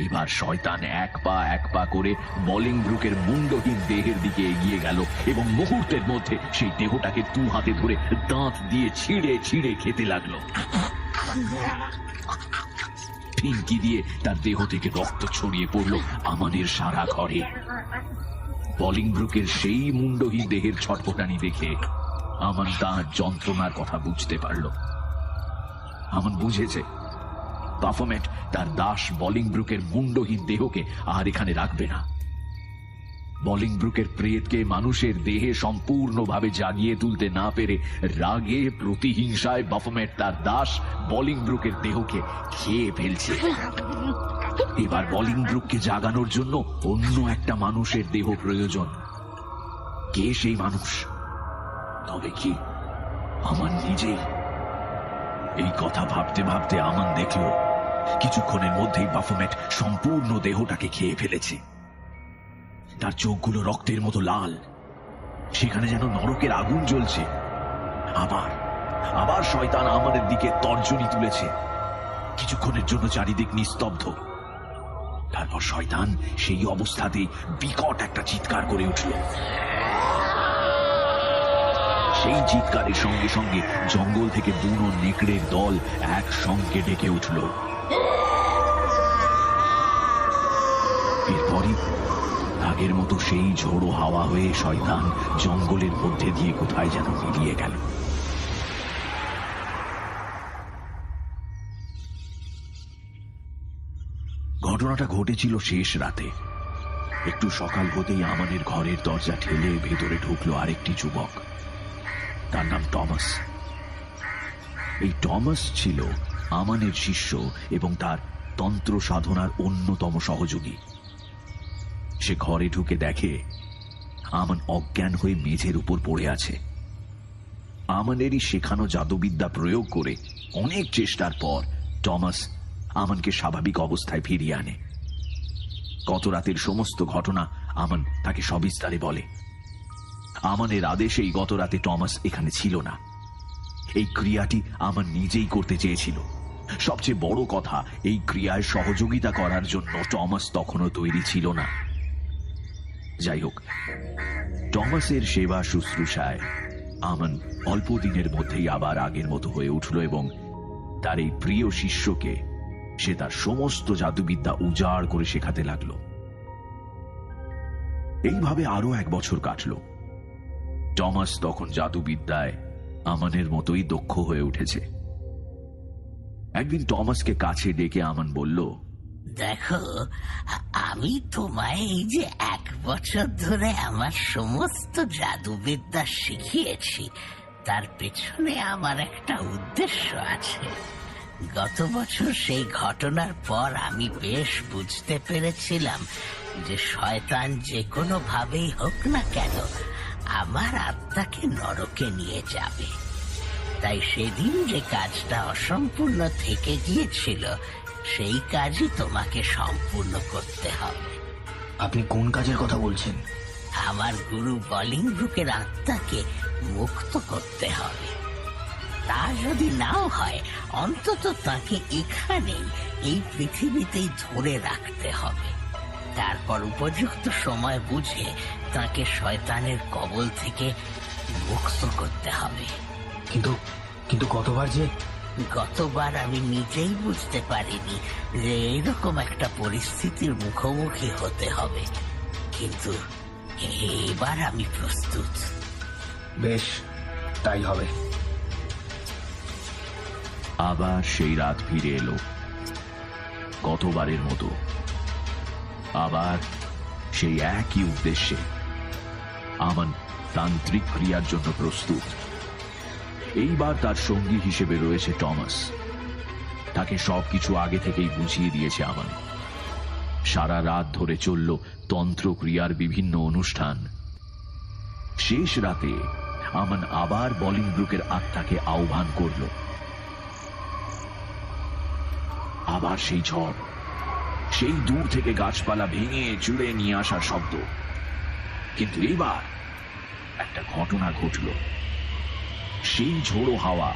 এবার শয়তান এক পা করে বলিংব্রুকের মুন্ডহীন দেহের দিকে এগিয়ে গেল এবং মুহূর্তের মধ্যে সেই দেহটাকে দু হাতে ধরে দাঁত দিয়ে ছিঁড়ে ছিঁড়ে খেতে লাগলো। ফিনকি দিয়ে তার দেহ থেকে রক্ত ছড়িয়ে পড়ল আমাদের সারা ঘরে। বলিংব্রুকের সেই মুন্ডহীন দেহের ছটফটানি দেখে আমান তার যন্ত্রণার কথা বুঝতে পারল। আমান বুঝেছে বাফোমেট তার দাস বলিংব্রুকের মুন্ডহীন দেহকে আর এখানে রাখবে না। বলিংব্রুকের প্রেতকে মানুষের দেহে সম্পূর্ণভাবে জাগিয়ে তুলতে না পেরে রাগে প্রতিহিংসায় বাফোমেট তার দাস বলিংব্রুকের দেহকে খেয়ে ফেলছে। এবার বলিংব্রুককে জাগানোর জন্য অন্য একটা মানুষের দেহ প্রয়োজন। কে সেই মানুষ? তবে কি আমান নিজেই? এই কথা ভাবতে ভাবতে আমান দেখল কিছুক্ষণের মধ্যেই বাফোমেট সম্পূর্ণ দেহটাকে খেয়ে ফেলেছে। তার চোখগুলো রক্তের মতো লাল, সেখানে যেন নরকের আগুন জ্বলছে। আবার শয়তান আমাদের দিকে তর্জনী তুলেছে। কিছুক্ষণের জন্য চারিদিক নিস্তব্ধ। তারপর শয়তান সেই অবস্থাতেই বিকট একটা চিৎকার করে উঠল। সেই চিৎকারের সঙ্গে সঙ্গে জঙ্গল থেকে বুনো নেকড়ের দল একসঙ্গে ডেকে উঠল। এরপরই আগের মতো সেই ঝোড়ো হাওয়া হয়ে শয়তান জঙ্গলের মধ্যে দিয়ে কোথায় যেন মিলিয়ে গেল। ঘটনাটা ঘটেছিল শেষ রাতে। একটু সকাল হতেই আমাদের ঘরের দরজা ঠেলে ভেতরে ঢুকলো আরেকটি যুবক। তার নাম টমাস। এই টমাস ছিল আমানের শিষ্য এবং তার তন্ত্র সাধনার অন্যতম সহযোগী। সে ঘরে ঢুকে দেখে আমান অজ্ঞান হয়ে মেঝের উপর পড়ে আছে। আমানেরই শেখানো জাদুবিদ্যা প্রয়োগ করে অনেক চেষ্টার পর টমাস আমানকে স্বাভাবিক অবস্থায় ফিরিয়ে আনে। গত রাতের সমস্ত ঘটনা আমান তাকে সবিস্তারে বলে। আমানের আদেশেই গত রাতে টমাস এখানে ছিল না। এই ক্রিয়াটি আমান নিজেই করতে চেয়েছিল। সবচেয়ে বড় কথা, এই ক্রিয়ায় সহযোগিতা করার জন্য টমাস তখনও তৈরি ছিল না। যাই হোক, টমাসের সেবা শুশ্রূষায় আমান অল্প দিনের মধ্যেই আবার আগের মতো হয়ে উঠল এবং তার এই প্রিয় শিষ্যকে সে তার সমস্ত জাদুবিদ্যা উজাড় করে শেখাতে লাগলো। এইভাবে আরো 1 বছর কাটল। টমাস তখন জাদুবিদ্যায় আমানের মতোই দক্ষ হয়ে উঠেছে। একদিন টমাসকে কাছে ডেকে আমান বলল, দেখো, আমি তোমায় এই যে 1 বছর ধরে আমার সমস্ত জাদুবিদ্যা শিখিয়েছি, তার পেছনে আমার একটা উদ্দেশ্য আছে। গত বছর সেই ঘটনার পর আমি বেশ বুঝতে পেরেছিলাম যে শয়তান যে কোনো ভাবেই হোক না কেন আমার আত্মাকে নরকে নিয়ে যাবে। তাই সেদিন যে কাজটা অসম্পূর্ণ থেকে গিয়েছিল সেই কাজই তোমাকে সম্পূর্ণ করতে হবে। আপনি কোন কাজের কথা বলছেন? আমার গুরু বলিংব্রুকের আত্মাকে মুক্ত করতে হবে। তা যদি নাও হয় অন্তত তাকে এখানেই এই পৃথিবীতেই ধরে রাখতে হবে। তারপর উপযুক্ত সময় বুঝে তাকে শয়তানের কবল থেকে মুক্ত করতে হবে। কিন্তু গতবার আমি নিজেই বুঝতে পারিনি যে এরকম একটা পরিস্থিতির মুখোমুখি হতে হবে, কিন্তু এবার আমি প্রস্তুত। বেশ, তাই হবে। আবার সেই রাত ফিরে এলো, গতবারের মতো। আবার সেই একই উদ্দেশ্যে। আমান তান্ত্রিক ক্রিয়ার জন্য প্রস্তুত। এইবার তার সঙ্গী হিসেবে রয়েছে টমাস। তাকে সবকিছু আগে থেকেই বুঝিয়ে দিয়েছে আমান। সারা রাত ধরে চলল তন্ত্র ক্রিয়ার বিভিন্ন অনুষ্ঠান। শেষ রাতে আমান আবার বলিংব্রুকের আত্মাকে আহ্বান করল। আবার সেই ঝড়, সেই দূর থেকে গাছপালা ভেঙে চুড়ে নিয়ে আসার শব্দ। কিন্তু এবার একটা ঘটনা ঘটল। সেই ঝোড়ো হাওয়া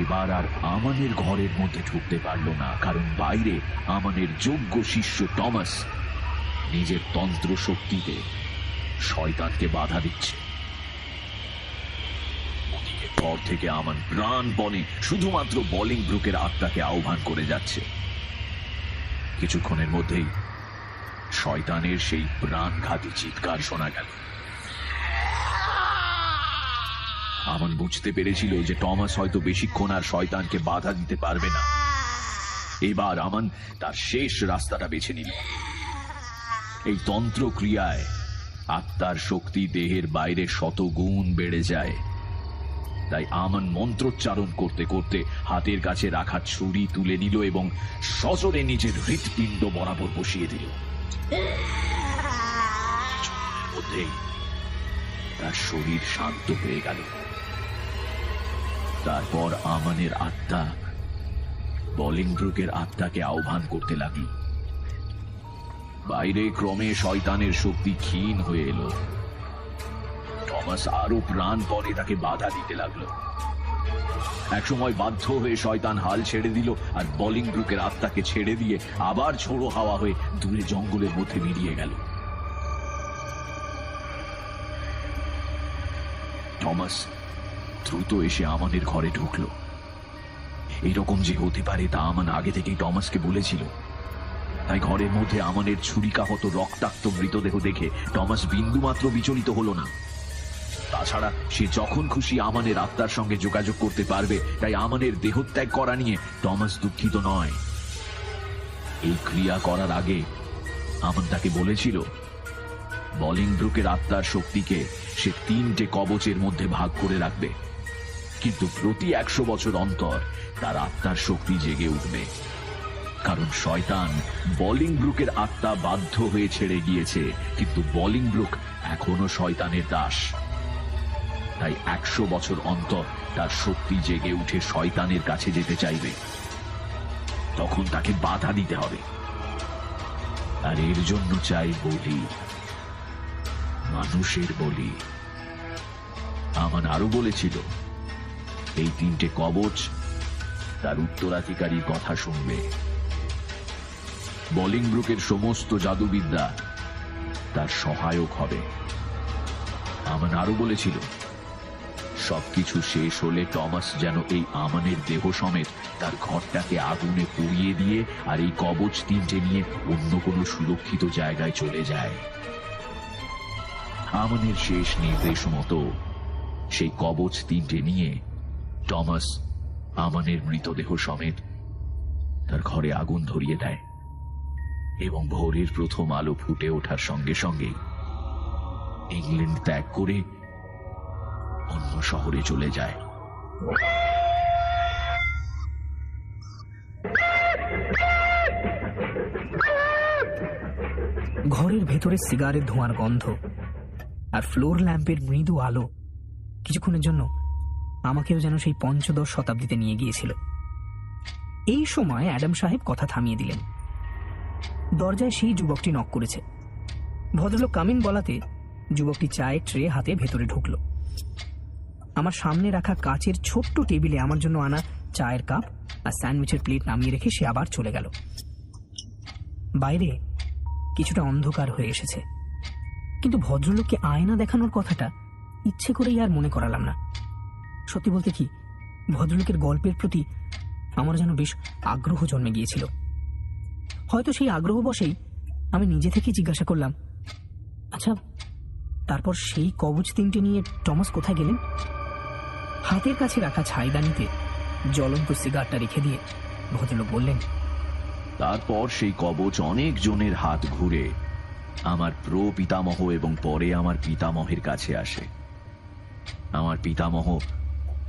এবার আর আমানের ঘরের মধ্যে ঢুকতে পারল না, কারণ বাইরে আমানের যোগ্য শিষ্য টমাস নিজের তন্ত্র শক্তিতে শয়তানকে বাধা দিচ্ছে। ওদিকে ঘর থেকে আমান প্রাণপণে শুধুমাত্র বলিংব্রুকের আত্মাকে আহ্বান করে যাচ্ছে। কিছুক্ষণের মধ্যেই শয়তানের সেই প্রাণঘাতী চিৎকার শোনা গেল। আমান বুঝতে পেরেছিল যে টমাস হয়তো বেশিক্ষণ আর শয়তানকে বাধা দিতে পারবে না। এবার আমান তার শেষ রাস্তাটা বেছে নিল। এই তন্ত্র ক্রিয়ায় আত্মার শক্তি দেহের বাইরে শতগুণ বেড়ে যায়। তাই আমান মন্ত্রোচ্চারণ করতে করতে হাতের কাছে রাখা ছুরি তুলে নিল এবং সজোরে নিজের হৃৎপিণ্ড বরাবর বসিয়ে দিল। মধ্যেই তার শরীর শান্ত হয়ে গেল। তারপর আমানের আত্মা বলিংব্রুকের আত্মাকে আহ্বান করতে লাগল। বাইরে ক্রমে শয়তানের শক্তি ক্ষীণ হয়ে এলো। টমাস আরো প্রাণপণে তাকে বাধা দিতে লাগলো। একসময় বাধ্য হয়ে শয়তান হাল ছেড়ে দিল আর বলিংব্রুকের আত্মাকে ছেড়ে দিয়ে আবার ঝোড়ো হাওয়া হয়ে দূরে জঙ্গলের মধ্যে মিলিয়ে গেল। টমাস দ্রুত এসে আমাদের ঘরে ঢুকলো। এইরকম যে হতে পারে তা আমান আগে থেকেই টমাসকে বলেছিল। তাই ঘরের মধ্যে আমানের ছুরিকাহত রক্তাক্ত মৃতদেহ দেখে টমাস বিন্দুমাত্র বিচলিত হলো না। তাছাড়া সে যখন খুশি আমানের আত্মার সঙ্গে যোগাযোগ করতে পারবে, তাই আমানের দেহত্যাগ করা নিয়ে টমাস দুঃখিত নয়। এই ক্রিয়া করার আগে আমান তাকে বলেছিল বলিংব্রুকের আত্মার শক্তিকে সে 3টে কবচের মধ্যে ভাগ করে রাখবে, কিন্তু প্রতি 100 বছর অন্তর তার আত্মার শক্তি জেগে উঠবে। কারণ শয়তান বলিংব্রুকের আত্মা বাধ্য হয়ে ছেড়ে গিয়েছে, কিন্তু বলিংব্রুক এখনো শয়তানের দাস। তাই 100 বছর অন্তর তার শক্তি জেগে উঠে শয়তানের কাছে যেতে চাইবে। তখন তাকে বাধা দিতে হবে, আর এর জন্য চাই বলি, মানুষের বলি। আমান আরো বলেছিল এই 3টে কবচ তার উত্তরাধিকারীর কথা শুনবে। বলিংব্রুকের সমস্ত জাদুবিদ্যা তার সহায়ক হবে। আমান আরো বলেছিল সবকিছু শেষ হলে টমাস যেন এই আমানের দেহ সমেত তার ঘরটাকে আগুনে পুড়িয়ে দিয়ে আর এই কবচ 3টে নিয়ে অন্য কোনো সুরক্ষিত জায়গায় চলে যায়। আমানের শেষ নির্দেশ মতো সেই কবচ 3টে নিয়ে টমাস আমানের মৃতদেহ সমেত তার ঘরে আগুন ধরিয়ে দেয় এবং ভোরের প্রথম আলো ফুটে ওঠার সঙ্গে সঙ্গে ইংল্যান্ড ত্যাগ করে অন্য শহরে চলে যায়। ঘরের ভেতরে সিগারের ধোঁয়ার গন্ধ আর ফ্লোর ল্যাম্পের মৃদু আলো কিছুক্ষণের জন্য আমাকেও যেন সেই পঞ্চদশ শতাব্দীতে নিয়ে গিয়েছিল। এই সময় অ্যাডাম সাহেব কথা থামিয়ে দিলেন। দরজায় সেই যুবকটি নক করেছে। ভদ্রলোক কামিন বলাতে যুবকটি চায়ের ট্রে হাতে ভেতরে ঢুকল। আমার সামনে রাখা কাচের ছোট্ট টেবিলে আমার জন্য আনা চায়ের কাপ আর স্যান্ডউইচের প্লেট নামিয়ে রেখে সে আবার চলে গেল। বাইরে কিছুটা অন্ধকার হয়ে এসেছে, কিন্তু ভদ্রলোককে আয়না দেখানোর কথাটা ইচ্ছে করেই আর মনে করালাম না। সত্যি বলতে কি, ভদ্রলোকের গল্পের প্রতি আমার যেন বেশ আগ্রহ জন্মে গিয়েছিল। হয়তো সেই আগ্রহ বশেই আমি নিজে থেকে জিজ্ঞাসা করলাম, আচ্ছা, তারপর সেই কবচ তিনটে নিয়ে টমাস কোথায় গেলেন? হাতের কাছে রাখা ছাইদানিতে জ্বলন্ত সিগারটা রেখে দিয়ে ভদ্রলোক বললেন, তারপর সেই কবচ অনেক জনের হাত ঘুরে আমার পিতামহ এবং পরে আমার পিতামহের কাছে আসে। আমার পিতামহ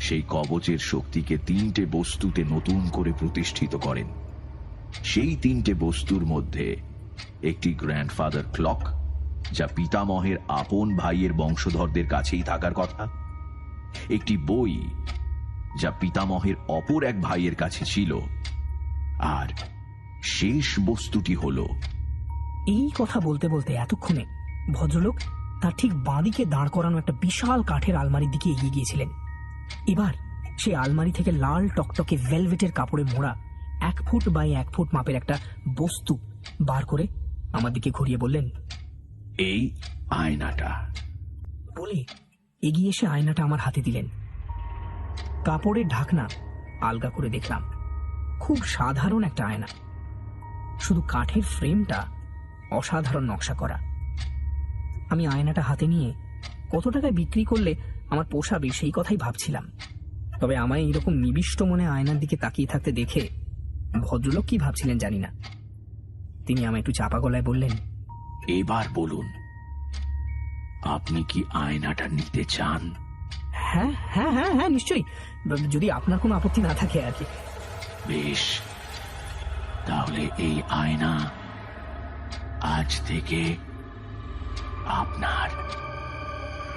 সেই কবচের শক্তিকে 3টে বস্তুতে নতুন করে প্রতিষ্ঠিত করেন। সেই 3টে বস্তুর মধ্যে একটি গ্র্যান্ডফাদার ক্লক, যা পিতামহের আপন ভাইয়ের বংশধরদের কাছেই থাকার কথা, একটি বই যা পিতামহের অপর এক ভাইয়ের কাছে ছিল, আর শেষ বস্তুটি হলো। এই কথা বলতে বলতে এতক্ষণে ভদ্রলোক তার ঠিক বাঁদিকে দাঁড় করানো একটা বিশাল কাঠের আলমারির দিকে এগিয়ে গিয়েছিলেন। এবার সেই আলমারি থেকে লাল টকটকে ভেলভেটের কাপড়ে মোড়া 1 ফুট বাই 1 ফুট মাপের একটা বস্তু বার করে আমার দিকে ঘুরিয়ে বললেন, এই আয়নাটা। বলে এগিয়ে এসে আয়নাটা আমার হাতে দিলেন। কাপড়ের ঢাকনা আলগা করে দেখলাম, খুব সাধারণ একটা আয়না, শুধু কাঠের ফ্রেমটা অসাধারণ নকশা করা। আমি আয়নাটা হাতে নিয়ে কত টাকায় বিক্রি করলে আমার পোষাবে সেই কথাই ভাবছিলাম। তবে আমায় এরকম নিবিষ্ট মনে আয়নার দিকে তাকিয়ে থাকতে দেখে ভদ্রলোক কি ভাবছিলেন জানি না। তিনি আমায় একটু চাপা গলায় বললেন, এবার বলুন, আপনি কি আয়নাটা নিতে চান? হ্যাঁ হ্যাঁ হ্যাঁ হ্যাঁ নিশ্চয়ই, যদি আপনার কোনো আপত্তি না থাকে আর কি। বেশ, তাহলে এই আয়না আজ থেকে আপনার।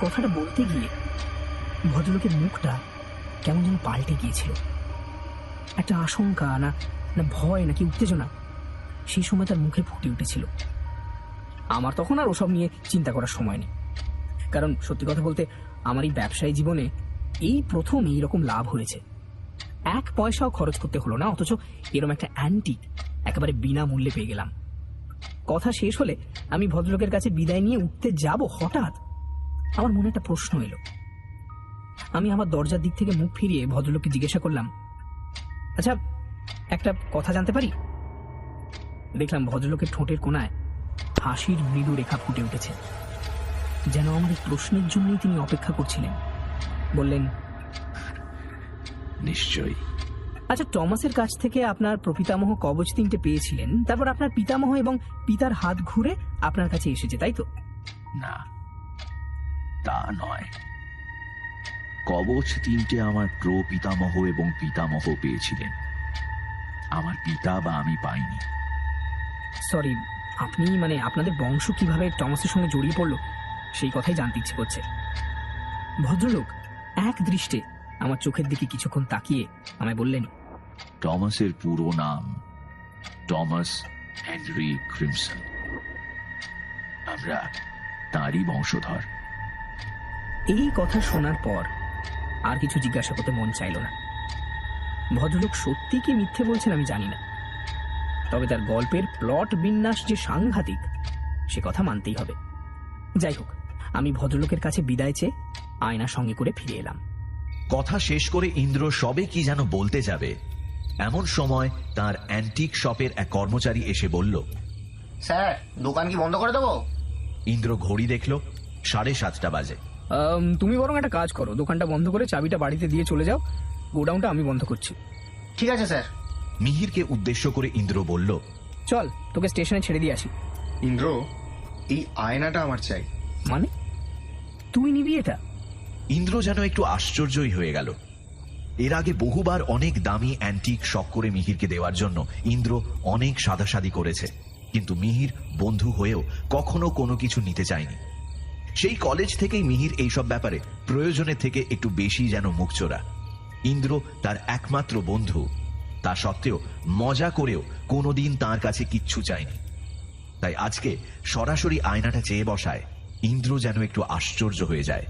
কথাটা বলতে গিয়ে ভদ্রলোকের মুখটা কেমন যেন পাল্টে গিয়েছিল। একটা আশঙ্কা না না ভয় নাকি উত্তেজনা সেই সময় তার মুখে ফুটে উঠেছিল। আমার তখন আর ওসব নিয়ে চিন্তা করার সময় নেই, কারণ সত্যি কথা বলতে আমার এই ব্যবসায়ী জীবনে এই প্রথম এইরকম লাভ হয়েছে। 1 পয়সাও খরচ করতে হলো না, অথচ এরকম একটা অ্যান্টিক একেবারে বিনামূল্যে পেয়ে গেলাম। কথা শেষ হলে আমি ভদ্রলোকের কাছে বিদায় নিয়ে উঠতে যাব, হঠাৎ আমার মনে একটা প্রশ্ন এলো। আমি আমার দরজার দিক থেকে মুখ ফিরিয়ে ভদ্রলোককে জিজ্ঞাসা করলাম, আচ্ছা, একটা কথা জানতে পারি? দেখলাম ভদ্রলোকের ঠোঁটের কোণায় হাসির মৃদু রেখা ফুটে উঠেছে, যেন আমার এই প্রশ্নের জন্যই তিনি অপেক্ষা করছিলেন। বললেন, নিশ্চয়ই। আচ্ছা, টমাসের কাছ থেকে আপনার প্রপিতামহ কবচ 3টে পেয়েছিলেন, তারপর আপনার পিতামহ এবং পিতার হাত ঘুরে আপনার কাছে এসেছে, তাই তো? না, তা নয়। কবচ 3টে আমার পিতামহ এবং পিতামহ পেয়েছিলেন, আমার পিতা বা আমি পাইনি। সরি, আপনি মানে আপনাদের বংশ কিভাবে টমাসের সঙ্গে জড়িয়ে পড়লো সেই কথাই জানতে ইচ্ছে করছে। ভদ্রলোক এক দৃষ্টে আমার চোখের দিকে কিছুক্ষণ তাকিয়ে আমায় বললেন, টমাসের পুরো নাম টমাস হেনরি ক্রিমসন। আমরা তারই বংশধর। এই কথা শোনার পর আর কিছু জিজ্ঞাসা করতে মন চাইল না। ভদ্রলোক সত্যি কি মিথ্যে বলছেন আমি জানি না, তবে তার গল্পের প্লট বিন্যাস যে সাংঘাতিক সে কথা মানতেই হবে। যাই হোক, আমি ভদ্রলোকের কাছে বিদায় চেয়ে আয়না সঙ্গে করে ফিরে এলাম। কথা শেষ করে ইন্দ্র সবে কি যেন বলতে যাবে, এমন সময় তার অ্যান্টিক শপের এক কর্মচারী এসে বলল, স্যার, দোকান কি বন্ধ করে দেবো? ইন্দ্র ঘড়ি দেখল, 7:30 বাজে। তুমি বরং একটা কাজ করো, দোকানটা বন্ধ করে চাবিটা বাড়িতে দিয়ে চলে যাও, গোডাউনটা আমি বন্ধ করছি। ঠিক আছে স্যার। মিহিরকে উদ্দেশ্য করে ইন্দ্র বলল, চল তোকে স্টেশনে ছেড়ে দিয়ে আসি। ইন্দ্র, এই আয়নাটা আমার চাই। মানে তুই নিবি এটা? ইন্দ্র যেন একটু আশ্চর্যই হয়ে গেল। এর আগে বহুবার অনেক দামি অ্যান্টিক শখ করে মিহিরকে দেওয়ার জন্য ইন্দ্র অনেক সাদাসাদি করেছে, কিন্তু মিহির বন্ধু হয়েও কখনো কোনো কিছু নিতে চায়নি। সেই কলেজ থেকেই মিহির এইসব ব্যাপারে প্রয়োজনের থেকে একটু বেশি যেন মুখচোরা। ইন্দ্র তার একমাত্র বন্ধু, তা সত্ত্বেও মজা করেও কোনোদিন তার কাছে কিচ্ছু চায়নি। তাই আজকে সরাসরি আয়নাটা চেয়ে বসায় ইন্দ্র যেন একটু আশ্চর্য হয়ে যায়।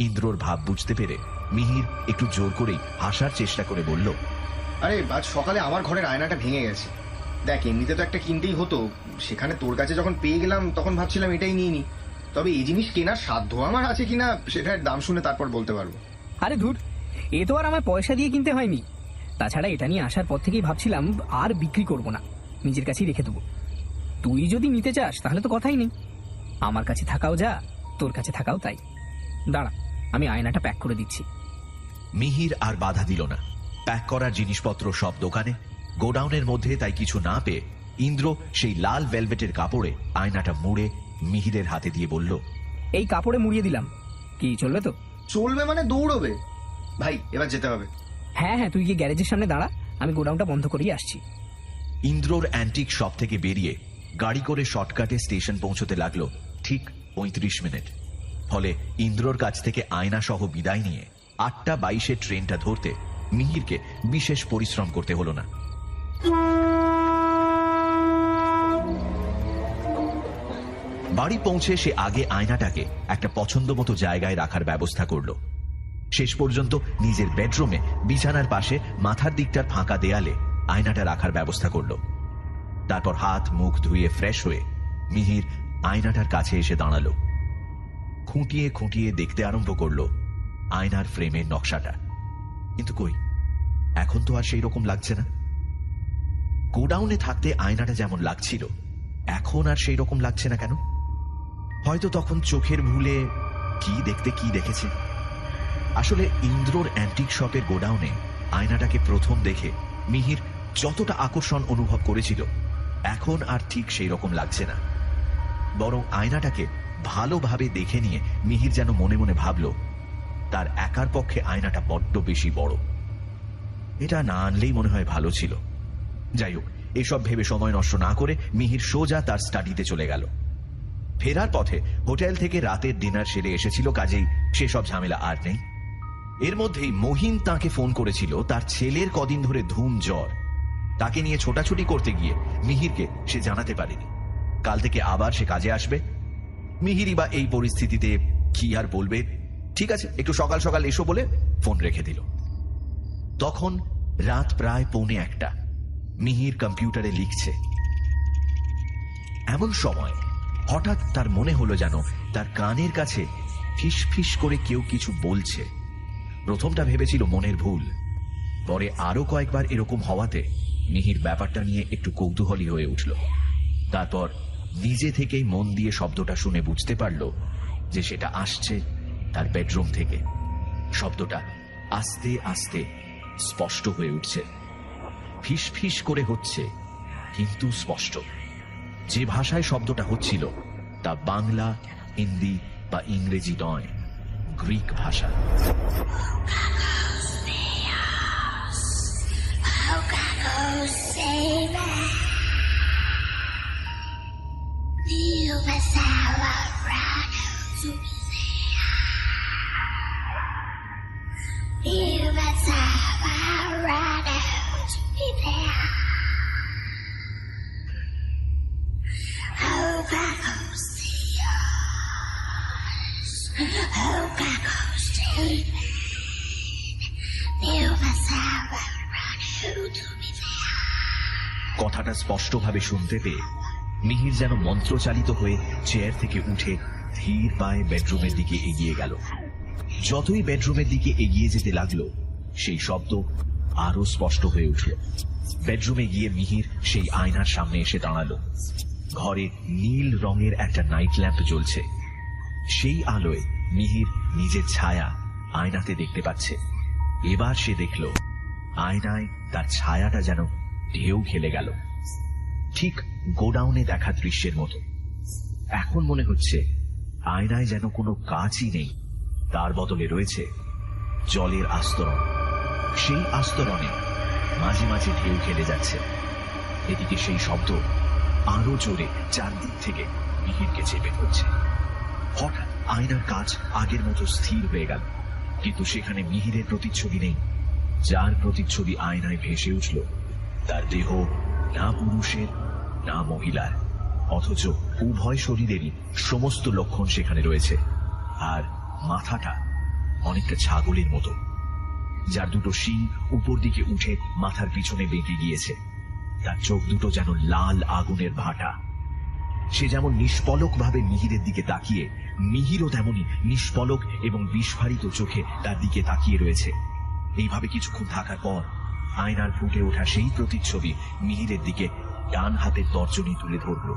ইন্দ্রর ভাব বুঝতে পেরে মিহির একটু জোর করেই হাসার চেষ্টা করে বলল, আরে আজ সকালে আমার ঘরের আয়নাটা ভেঙে গেছে। দেখ, এমনিতে তো একটা কিনতেই হতো, সেখানে তোর কাছে যখন পেয়ে গেলাম তখন ভাবছিলাম এটাই নিয়ে নি। তবে এই জিনিস কেনার সাধ্য আমার আছে কিনা সেটার দাম শুনে তারপর বলতে পারবো। আরে ধুর, এ তো আর আমার পয়সা দিয়ে কিনতে হয়নি। তাছাড়া এটা নিয়ে আসার পর থেকেই ভাবছিলাম আর বিক্রি করব না, নিজের কাছেই রেখে দেবো। তুই যদি নিতে চাস তাহলে তো কথাই নেই, আমার কাছে থাকাও যা, তোর কাছে থাকাও তাই। দাঁড়া, আমি আয়নাটা প্যাক করে দিচ্ছি। মিহির আর বাধা দিল না। প্যাক করার জিনিসপত্র সব দোকানে, গোডাউনের মধ্যে তাই কিছু না পেয়ে ইন্দ্র সেই লাল ভেলভেটের কাপড়ে আয়নাটা মুড়ে মিহিরের হাতে দিয়ে বলল, এই কাপড়ে মুড়িয়ে দিলাম, কি চলবে তো? চলবে মানে দৌড়বে। ভাই এবার যেতে হবে। হ্যাঁ হ্যাঁ, তুই গিয়ে গ্যারেজের সামনে দাঁড়া, আমি গোডাউনটা বন্ধ করিয়ে আসছি। ইন্দ্রর অ্যান্টিক শপ থেকে বেরিয়ে গাড়ি করে শর্টকাটে স্টেশন পৌঁছতে লাগলো ঠিক 35 মিনিট। ফলে ইন্দ্রর কাছ থেকে আয়না সহ বিদায় নিয়ে 8:22 ট্রেনটা ধরতে মিহিরকে বিশেষ পরিশ্রম করতে হলো না। বাড়ি পৌঁছে সে আগে আয়নাটাকে একটা পছন্দ মতো জায়গায় রাখার ব্যবস্থা করলো। শেষ পর্যন্ত নিজের বেডরুমে বিছানার পাশে মাথার দিকটার ফাঁকা দেয়ালে আয়নাটা রাখার ব্যবস্থা করলো। তারপর হাত মুখ ধুয়ে ফ্রেশ হয়ে মিহির আয়নাটার কাছে এসে দাঁড়ালো। খুঁটিয়ে খুঁটিয়ে দেখতে আরম্ভ করলো আয়নার ফ্রেমের নকশাটা। কিন্তু কই, এখন তো আর সেই রকম লাগছে না। গোডাউনে থাকতে আয়নাটা যেমন লাগছিল, এখন আর সেই রকম লাগছে না কেন? হয়তো তখন চোখের ভুলে কি দেখতে কি দেখেছে। আসলে ইন্দ্রর অ্যান্টিক শপের গোডাউনে আয়নাটাকে প্রথম দেখে মিহির যতটা আকর্ষণ অনুভব করেছিল, এখন আর ঠিক সেই রকম লাগছে না। বরং আয়নাটাকে ভালোভাবে দেখে নিয়ে মিহির যেন মনে মনে ভাবল, তার একার পক্ষে আয়নাটা বড্ড বেশি বড়। এটা না আনলেই মনে হয় ভালো ছিল। যাই হোক, এসব ভেবে সময় নষ্ট না করে মিহির সোজা তার স্টাডিতে চলে গেল। ফেরার পথে হোটেল থেকে রাতের ডিনার সেরে এসেছিল, কাজেই সেসব ঝামেলা আর নেই। এর মধ্যেই মহিন তাকে ফোন করেছিল তার ছেলের কদিন ধরে ধুম জ্বর। তাকে নিয়ে ছোটাছুটি করতে গিয়ে মিহিরকে সে জানাতে পারেনি কাল থেকে আবার সে কাজে আসবে। মিহিরই বা এই পরিস্থিতিতে কি আর বলবে, ঠিক আছে একটু সকাল সকাল এসো বলে ফোন রেখে দিল। তখন রাত প্রায় 1:45। মিহির কম্পিউটারে লিখছে। এমন সময় হঠাৎ তার মনে হলো যেন তার কানের কাছে ফিস ফিস করে কেউ কিছু বলছে। প্রথমটা ভেবেছিল মনের ভুল, পরে আরো কয়েকবার এরকম হওয়াতে মিহির ব্যাপারটা নিয়ে একটু কৌতূহলী হয়ে উঠল। তারপর নিজে থেকেই মন দিয়ে শব্দটা শুনে বুঝতে পারল যে সেটা আসছে তার বেডরুম থেকে। শব্দটা আস্তে আস্তে স্পষ্ট হয়ে উঠছে, ফিস ফিস করে হচ্ছে কিন্তু স্পষ্ট। যে ভাষায় শব্দটা হচ্ছিল তা বাংলা, হিন্দি বা ইংরেজি নয়, গ্রিক ভাষা। কথাটা স্পষ্টভাবে শুনতে পেয়ে মিহির যেন মন্ত্রচালিত হয়ে চেয়ার থেকে উঠে ধীর পায়ে বেডরুমের দিকে এগিয়ে গেল। যতই বেডরুমের দিকে এগিয়ে যেতে লাগলো সেই শব্দ আরো স্পষ্ট হয়ে উঠল। বেডরুমে গিয়ে মিহির সেই আয়নার সামনে এসে দাঁড়ালো। ঘরে নীল রঙের একটা নাইট ল্যাম্প জ্বলছে। সেই আলোয় মিহির নিজের ছায়া আয়নাতে দেখতে পাচ্ছে। এবার সে দেখল আয়নায় তার ছায়াটা যেন ঢেউ খেলে গেল, ঠিক গোডাউনে দেখা দৃশ্যের মতো। এখন মনে হচ্ছে আয়নায় যেন কোনো কাঁচই নেই, তার বদলে রয়েছে জলের আস্তরণ। সেই আস্তরণে মাঝে মাঝে ঢেউ খেলে যাচ্ছে। এদিকে সেই শব্দ আরো জোরে চারদিক থেকে মিহিরকে চেপে ধরছে। হঠাৎ আয়নার কাঁচ আগের মতো স্থির হয়ে গেল, কিন্তু সেখানে মিহিরের প্রতিচ্ছবি নেই। যার প্রতিচ্ছবি আয়নায় ভেসে উঠল তার দেহ না পুরুষের না মহিলার, অথচ উভয় শরীরেরই সমস্ত লক্ষণ সেখানে রয়েছে। আর মাথাটা অনেকটা ছাগলের মতো, যার দুটো শিং উপর দিকে উঠে মাথার পিছনে বেঁকে গিয়েছে। তার চোখ দুটো যেন লাল আগুনের ভাটা। সে যেমন নিষ্পলক ভাবে মিহিরের দিকে তাকিয়ে, মিহিরও তেমনি নিষ্পলক এবং বিস্ফারিত চোখে তার দিকে তাকিয়ে রয়েছে। এইভাবে কিছুক্ষণ থাকার পর আয়নার ফুটে ওঠা সেই প্রতিচ্ছবি মিহিরের দিকে ডান হাতের তর্জনী তুলে ধরল।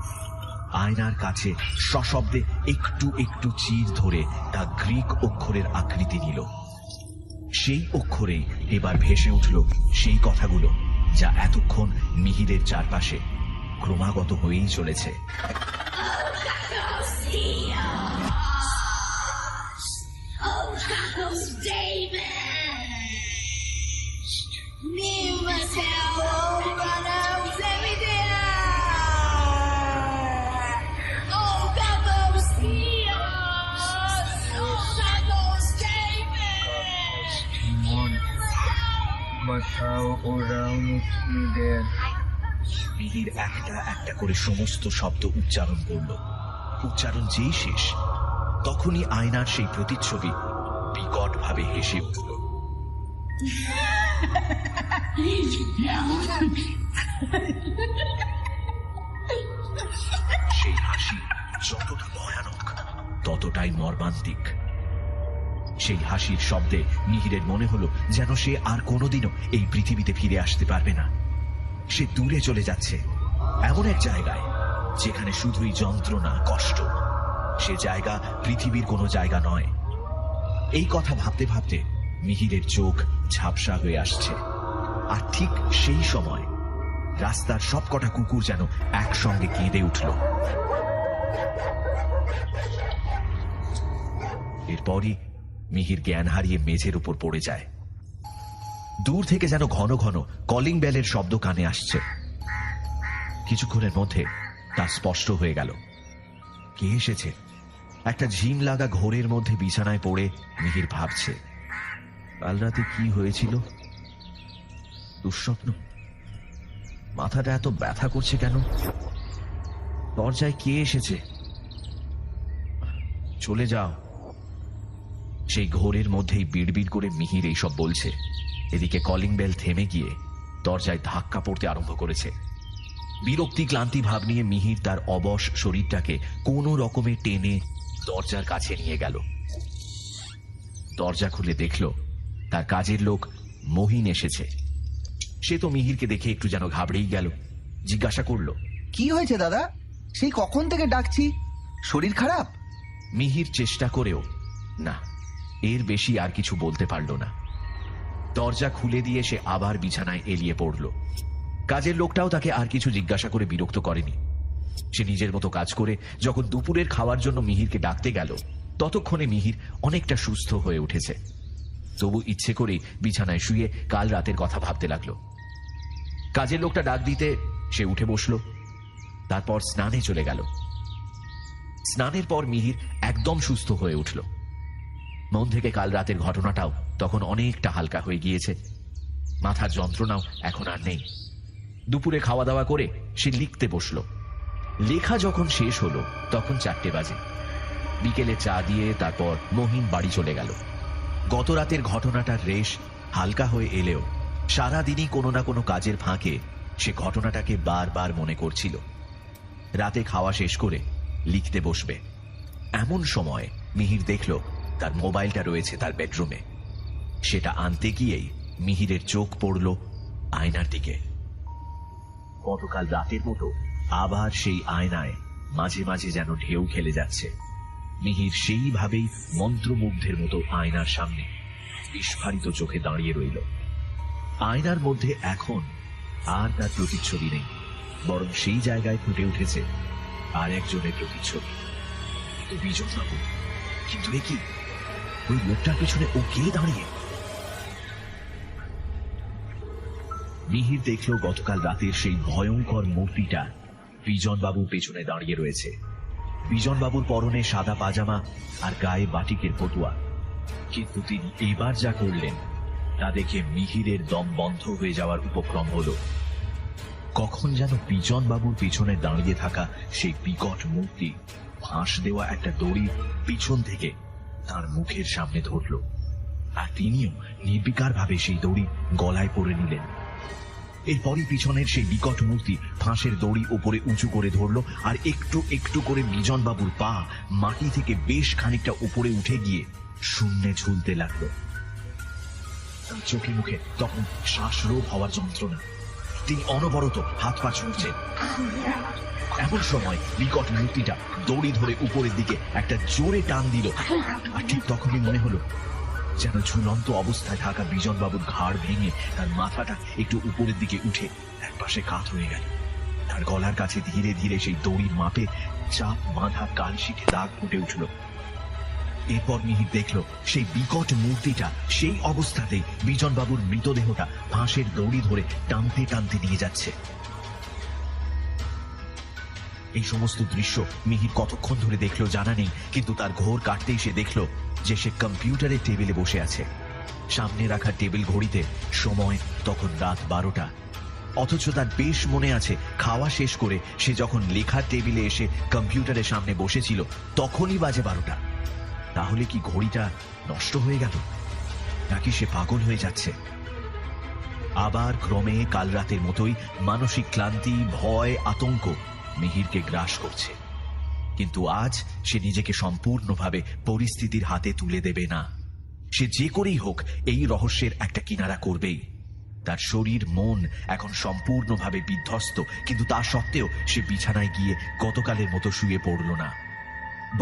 আয়নার কাছে সশব্দে একটু একটু চির ধরে তা গ্রিক অক্ষরের আকৃতি নিল। সেই অক্ষরেই এবার ভেসে উঠল সেই কথাগুলো যা এতক্ষণ মিহিরের চারপাশে ক্রমাগত হয়েই চলেছে। মিহির একটা একটা করে সমস্ত শব্দ উচ্চারণ করল। উচ্চারণ যেই শেষ, তখনই আয়নার সেই প্রতিচ্ছবি বিকট ভাবে হেসে উঠল। সেই হাসি যতটা ভয়ানক ততটাই মর্মান্তিক। সেই হাসির শব্দে মিহিরের মনে হলো যেন সে আর কোনোদিনও এই পৃথিবীতে ফিরে আসতে পারবে না। সে দূরে চলে যাচ্ছে, এমন এক জায়গায় যেখানে শুধুই যন্ত্রণা, কষ্ট। সে জায়গা পৃথিবীর কোনো জায়গা নয়। এই কথা ভাবতে ভাবতে মিহিরের চোখ ঝাপসা হয়ে আসছে। আর ঠিক সেই সময় রাস্তার সবকটা কুকুর যেন একসঙ্গে কেঁদে উঠল। এরপরই মিহির জ্ঞান হারিয়ে মেঝের উপর পড়ে যায়। দূর থেকে যেন ঘন ঘন কলিং বেলের শব্দ কানে আসছে। কিছুক্ষণের মধ্যে তা স্পষ্ট হয়ে গেল। কে এসেছে? একটা ঝিম লাগা ঘোরের মধ্যে বিছানায় পড়ে মিহির ভাবছে, কাল রাতে কি হয়েছিল? দুঃস্বপ্ন? মাথাটা এত ব্যথা করছে কেন? দরজায় কে এসেছে? চলে যাও। সেই ঘোরের মধ্যেই বিড়বিড় করে মিহির এইসব বলছে। এদিকে কলিং বেল থেমে গিয়ে দরজায় ধাক্কা পড়তে আরম্ভ করেছে। বিরক্তি ক্লান্তি ভাব নিয়ে মিহির তার অবশ শরীরটাকে কোনো রকমে টেনে দরজার কাছে নিয়ে গেল। দরজা খুলে দেখল তার কাজের লোক মহিন এসেছে। সে তো মিহিরকে দেখে একটু যেন ঘাবড়েই গেল। জিজ্ঞাসা করল, কি হয়েছে দাদা? সেই কখন থেকে ডাকছি, শরীর খারাপ? মিহির চেষ্টা করেও না, এর বেশি আর কিছু বলতে পারল না। দরজা খুলে দিয়ে সে আবার বিছানায় এলিয়ে পড়ল। কাজের লোকটাও তাকে আর কিছু জিজ্ঞাসা করে বিরক্ত করেনি। সে নিজের মতো কাজ করে যখন দুপুরের খাওয়ার জন্য মিহিরকে ডাকতে গেল, ততক্ষণে মিহির অনেকটা সুস্থ হয়ে উঠেছে। তবু ইচ্ছে করে বিছানায় শুয়ে কাল রাতের কথা ভাবতে লাগলো। কাজের লোকটা ডাক দিতে সে উঠে বসল। তারপর স্নানে চলে গেল। স্নানের পর মিহির একদম সুস্থ হয়ে উঠল। মন থেকে কাল রাতের ঘটনাটাও তখন অনেকটা হালকা হয়ে গিয়েছে। মাথার যন্ত্রণাও এখন আর নেই। দুপুরে খাওয়া দাওয়া করে সে লিখতে বসল। লেখা যখন শেষ হলো তখন 4টে বাজে। বিকেলে চা দিয়ে তারপর মহিন বাড়ি চলে গেল। গত রাতের ঘটনাটার রেশ হালকা হয়ে এলেও সারাদিনই কোনো না কোনো কাজের ফাঁকে সে ঘটনাটাকে বারবার মনে করছিল। রাতে খাওয়া শেষ করে লিখতে বসবে, এমন সময় মিহির দেখল তার মোবাইলটা রয়েছে তার বেডরুমে। সেটা আনতে গিয়েই মিহিরের চোখ পড়ল আয়নার দিকে। গতকাল রাতের মতো আবার সেই আয়নায় মাঝে মাঝে যেন ঢেউ খেলে যাচ্ছে। মিহির সেইভাবেই মন্ত্রমুগ্ধের মতো আয়নার সামনে বিস্ফারিত চোখে দাঁড়িয়ে রইল। আয়নার মধ্যে এখন আর তার প্রতিচ্ছবি নেই, বরং সেই জায়গায় ফুটে উঠেছে আর একজনের প্রতিচ্ছবি। তো বিজনবাবু, কিন্তু এ কি? ওই লোকটার পিছনে ও কে দাঁড়িয়ে? মিহির দেখল গতকাল রাতের সেই ভয়ঙ্কর মূর্তিটা বিজনবাবু পেছনে দাঁড়িয়ে রয়েছে। বিজনবাবুর পরনে সাদা পাজামা আর গায়ে বাটিকের ফতুয়া, কিন্তু তিনি এবার যা করলেন তা দেখে মিহিরের দম বন্ধ হয়ে যাওয়ার উপক্রম হল। কখন যেন বিজনবাবুর পিছনে দাঁড়িয়ে থাকা সেই বিকট মূর্তি ফাঁস দেওয়া একটা দড়ি পিছন থেকে তার মুখের সামনে ধরল, আর তিনিও নির্বিকার ভাবে সেই দড়ি গলায় পরে নিলেন। এরপরই পিছনের সেই বিকট মূর্তি ফাঁসের দড়ি উপরে উঁচু করে ধরল, আর একটু একটু করে বিজনবাবুর পা মাটি থেকে বেশ খানিকটা উপরে উঠে গিয়ে শূন্যে ঝুলতে লাগলো। তার চোখে মুখে তখন শ্বাসরোধ হওয়ার যন্ত্রণা। তিনি অনবরত হাত পা ছুঁড়ছেন। এমন সময় বিকট মূর্তিটা দড়ি ধরে উপরের দিকে একটা জোরে টান দিল, আর ঠিক তখনই মনে হলো যেন ঝুলন্ত অবস্থায় থাকা বিজনবাবুর ঘাড় ভেঙে তার মাথাটা একটু উপরের দিকে উঠে একপাশে কাত হয়ে গেল। তার গলার কাছে ধীরে ধীরে সেই দড়ির মাপে চাপ বাঁধা কালশিটে দাগ ফুটে উঠল। এরপর মিহির দেখল সেই বিকট মূর্তিটা সেই অবস্থাতেই বিজনবাবুর মৃতদেহটা ফাঁসের দড়ি ধরে টানতে টানতে নিয়ে যাচ্ছে। এই সমস্ত দৃশ্য মিহির কতক্ষণ ধরে দেখলো জানা নেই, কিন্তু তার ঘোর কাটতেই সে দেখল যে সে কম্পিউটারের টেবিলে বসে আছে। সামনে রাখা টেবিল ঘড়িতে সময় তখন রাত 12টা, অথচ তার বেশ মনে আছে খাওয়া শেষ করে সে যখন লেখার টেবিলে এসে কম্পিউটারের সামনে বসেছিল তখনই বাজে 12টা। তাহলে কি ঘড়িটা নষ্ট হয়ে গেল, নাকি সে পাগল হয়ে যাচ্ছে? আবার ক্রমে কাল রাতের মতোই মানসিক ক্লান্তি, ভয়, আতঙ্ক মিহিরকে গ্রাস করছে। কিন্তু আজ সে নিজেকে সম্পূর্ণভাবে পরিস্থিতির হাতে তুলে দেবে না। সে যে করেই হোক এই রহস্যের একটা কিনারা করবেই। তার শরীর মন এখন সম্পূর্ণভাবে বিধ্বস্ত, কিন্তু তা সত্ত্বেও সে বিছানায় গিয়ে গতকালের মতো শুয়ে পড়ল না,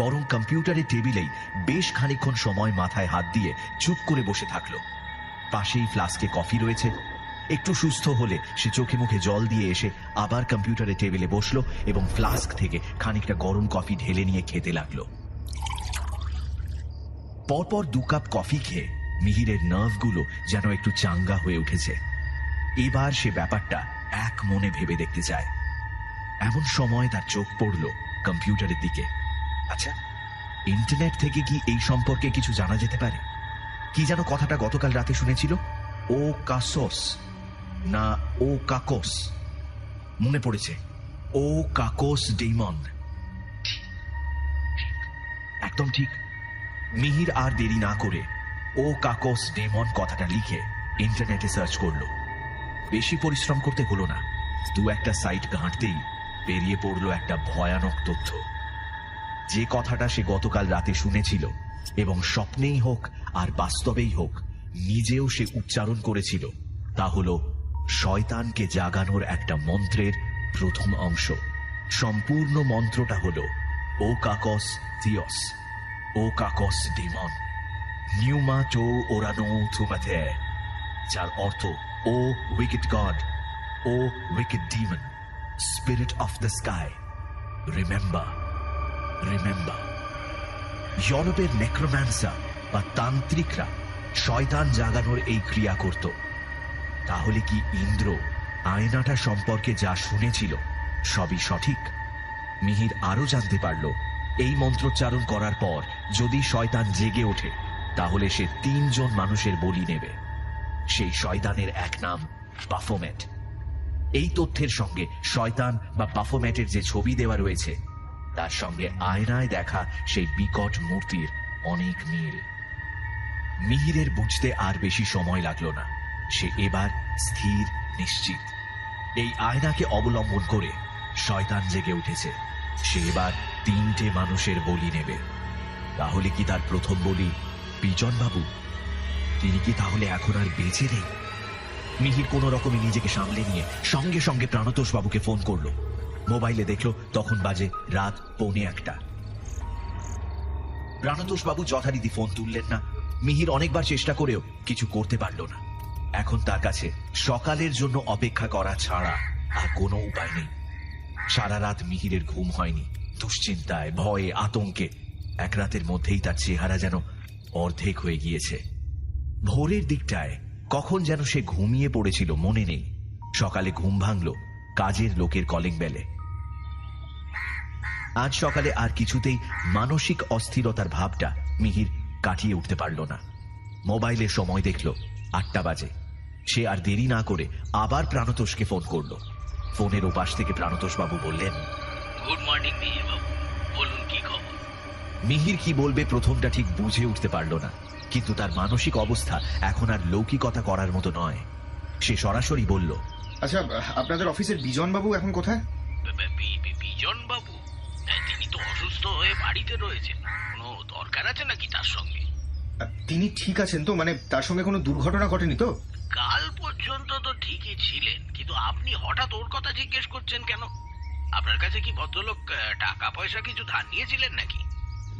বরং কম্পিউটারের টেবিলেই বেশ খানিকক্ষণ সময় মাথায় হাত দিয়ে চুপ করে বসে থাকল। পাশেই ফ্লাস্কে কফি রয়েছে। একটু সুস্থ হলে সে চোখে মুখে জল দিয়ে এসে আবার কম্পিউটারের টেবিলে বসলো এবং ফ্লাস্ক থেকে খানিকটা গরম কফি ঢেলে নিয়ে খেতে লাগলো। পরপর 2 কাপ কফি খেয়ে মিহিরের নার্ভগুলো যেন একটু চাঙ্গা হয়ে উঠেছে। এবার সে ব্যাপারটা এক মনে ভেবে দেখতে চায়। এমন সময় তার চোখ পড়ল কম্পিউটারের দিকে। আচ্ছা, ইন্টারনেট থেকে কি এই সম্পর্কে কিছু জানা যেতে পারে? কি যেন কথাটা গতকাল রাতে শুনেছিল, ও কাসোস না ও কাকোস? মনে পড়েছে, ও কাকোস ডেমন। একদম ঠিক। মিহির আর দেরি না করে ও কাকোস ডেমন কথাটা লিখে ইন্টারনেটে সার্চ করল। বেশি পরিশ্রম করতে হলো না, 2-1টা সাইট ঘাঁটতেই বেরিয়ে পড়ল একটা ভয়ানক তথ্য। যে কথাটা সে গতকাল রাতে শুনেছিল এবং স্বপ্নেই হোক আর বাস্তবেই হোক নিজেও সে উচ্চারণ করেছিল, তা হল শয়তানকে জাগানোর একটা মন্ত্রের প্রথম অংশ। সম্পূর্ণ মন্ত্রটা হল ও কাকস থিওস, ও কাকস ডেমন, নিউমা টো ওরানো থুমাথে, যার অর্থ O wicked god, O wicked demon, spirit of the sky, remember, remember. ইউরোপের নেক্রোম্যান্সার বা তান্ত্রিকরা শয়তান জাগানোর এই ক্রিয়া করত। তাহলে কি ইন্দ্র আয়নাটা সম্পর্কে যা শুনেছিল সবই সঠিক? মিহির আরো জানতে পারল এই মন্ত্রোচ্চারণ করার পর যদি শয়তান জেগে ওঠে তাহলে সে 3 জন মানুষের বলি নেবে। সেই শয়তানের এক নাম বাফোমেট। এই তথ্যের সঙ্গে শয়তান বা বাফোমেটের যে ছবি দেওয়া রয়েছে তার সঙ্গে আয়নায় দেখা সেই বিকট মূর্তির অনেক মিল। মিহিরের বুঝতে আর বেশি সময় লাগলো না। সে এবার স্থির, নিশ্চিত এই আয়নাকে অবলম্বন করে শয়তান জেগে উঠেছে। সে এবার 3টে মানুষের বলি নেবে। তাহলে কি তার প্রথম বলি বিজনবাবু? তিনি কি তাহলে এখন আর বেঁচে নেই? মিহির কোন রকমে নিজেকে সামলে নিয়ে সঙ্গে সঙ্গে প্রাণতোষ বাবুকে ফোন করলো। মোবাইলে দেখলো তখন বাজে রাত 1:45। প্রাণতোষ বাবু যথারীতি ফোন তুললেন না। মিহির অনেকবার চেষ্টা করেও কিছু করতে পারল না। এখন তার কাছে সকালের জন্য অপেক্ষা করা ছাড়া আর কোনো উপায় নেই। সারা রাত মিহিরের ঘুম হয়নি। দুশ্চিন্তায়, ভয়ে, আতঙ্কে এক রাতের মধ্যেই তার চেহারা যেন অর্ধেক হয়ে গিয়েছে। ভোরের দিকটায় কখন যেন সে ঘুমিয়ে পড়েছিল মনে নেই। সকালে ঘুম ভাঙল কাজের লোকের কলিং বেলে। আজ সকালে আর কিছুতেই মানসিক অস্থিরতার ভাবটা মিহির কাটিয়ে উঠতে পারল না। মোবাইলে সময় দেখল 8টা বাজে। সে আর দেরি না করে আবার প্রাণতোষকে ফোন করল। ফোনের ওপাশ থেকে প্রাণতোষ বাবু বললেন, গুড মর্নিং মিহির বাবু, বলুন কি খবর? মিহির কি বলবে প্রথমটা ঠিক বুঝে উঠতে পারল না, কিন্তু তার মানসিক অবস্থা এখন আর লৌকিকতা করার মতো নয়। সে সরাসরি বলল, আচ্ছা, আপনাদের অফিসের বিজন বাবু এখন কোথায়? বিজন বাবু? তিনি তো অসুস্থ হয়ে বাড়িতে রয়েছেন। কোনো দরকার আছে নাকি তার সঙ্গে? তিনি ঠিক আছেন তো? মানে তার সঙ্গে কোনো দুর্ঘটনা ঘটেনি তো? কাল পর্যন্ত তো ঠিকই ছিলেন, কিন্তু আপনি হঠাৎ ওর কথা জিজ্ঞেস করছেন কেন? আপনার কাছে কি ভদ্রলোক টাকা পয়সা কিছু ধার নিয়েছিলেন নাকি?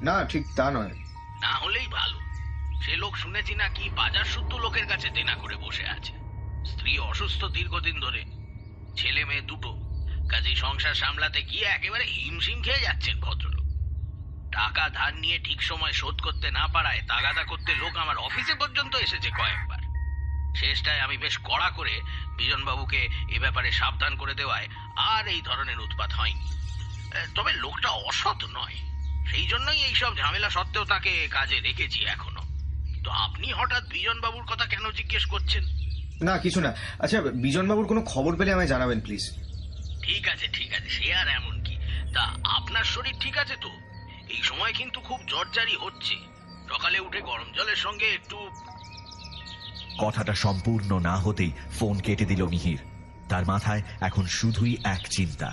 না, ঠিক তা নয়। না হলেই ভালো। সে লোক শুনেছি নাকি বাজার শুদ্ধ লোকের কাছে দেনা করে বসে আছে। স্ত্রী অসুস্থ দীর্ঘদিন ধরে, ছেলে মেয়ে দুটো, কাজে সংসার সামলাতে গিয়ে একেবারে হিমশিম খেয়ে যাচ্ছেন ভদ্রলোক। টাকা ধার নিয়ে ঠিক সময় শোধ করতে না পারায় তাগাদা করতে লোক আমার অফিসে পর্যন্ত এসেছে কয়েকবার। শেষটায় আমি বেশ কড়া করে বিজনবাবুকে এ ব্যাপারে সাবধান করে দেওয়ায় আর এই ধরনের উৎপাত হয়নি। তবে লোকটা অসৎ নয়, সেই জন্যই এইসব ঝামেলা সত্ত্বেও তাকে কাজে রেখেছি এখনো। তো আপনি হঠাৎ বিজনবাবুর কথা কেন জিজ্ঞেস করছেন? না, কিছু না। আচ্ছা, বিজন বাবুর কোনো খবর পেলে আমায় জানাবেন প্লিজ। ঠিক আছে, সে আর এমন কি। তা আপনার শরীর ঠিক আছে তো? এই সময় কিন্তু খুব জ্বরজারি হচ্ছে। সকালে উঠে গরম জলের সঙ্গে একটু... কথাটা সম্পূর্ণ না হতেই ফোন কেটে দিল মিহির। তার মাথায় এখন শুধুই এক চিন্তা,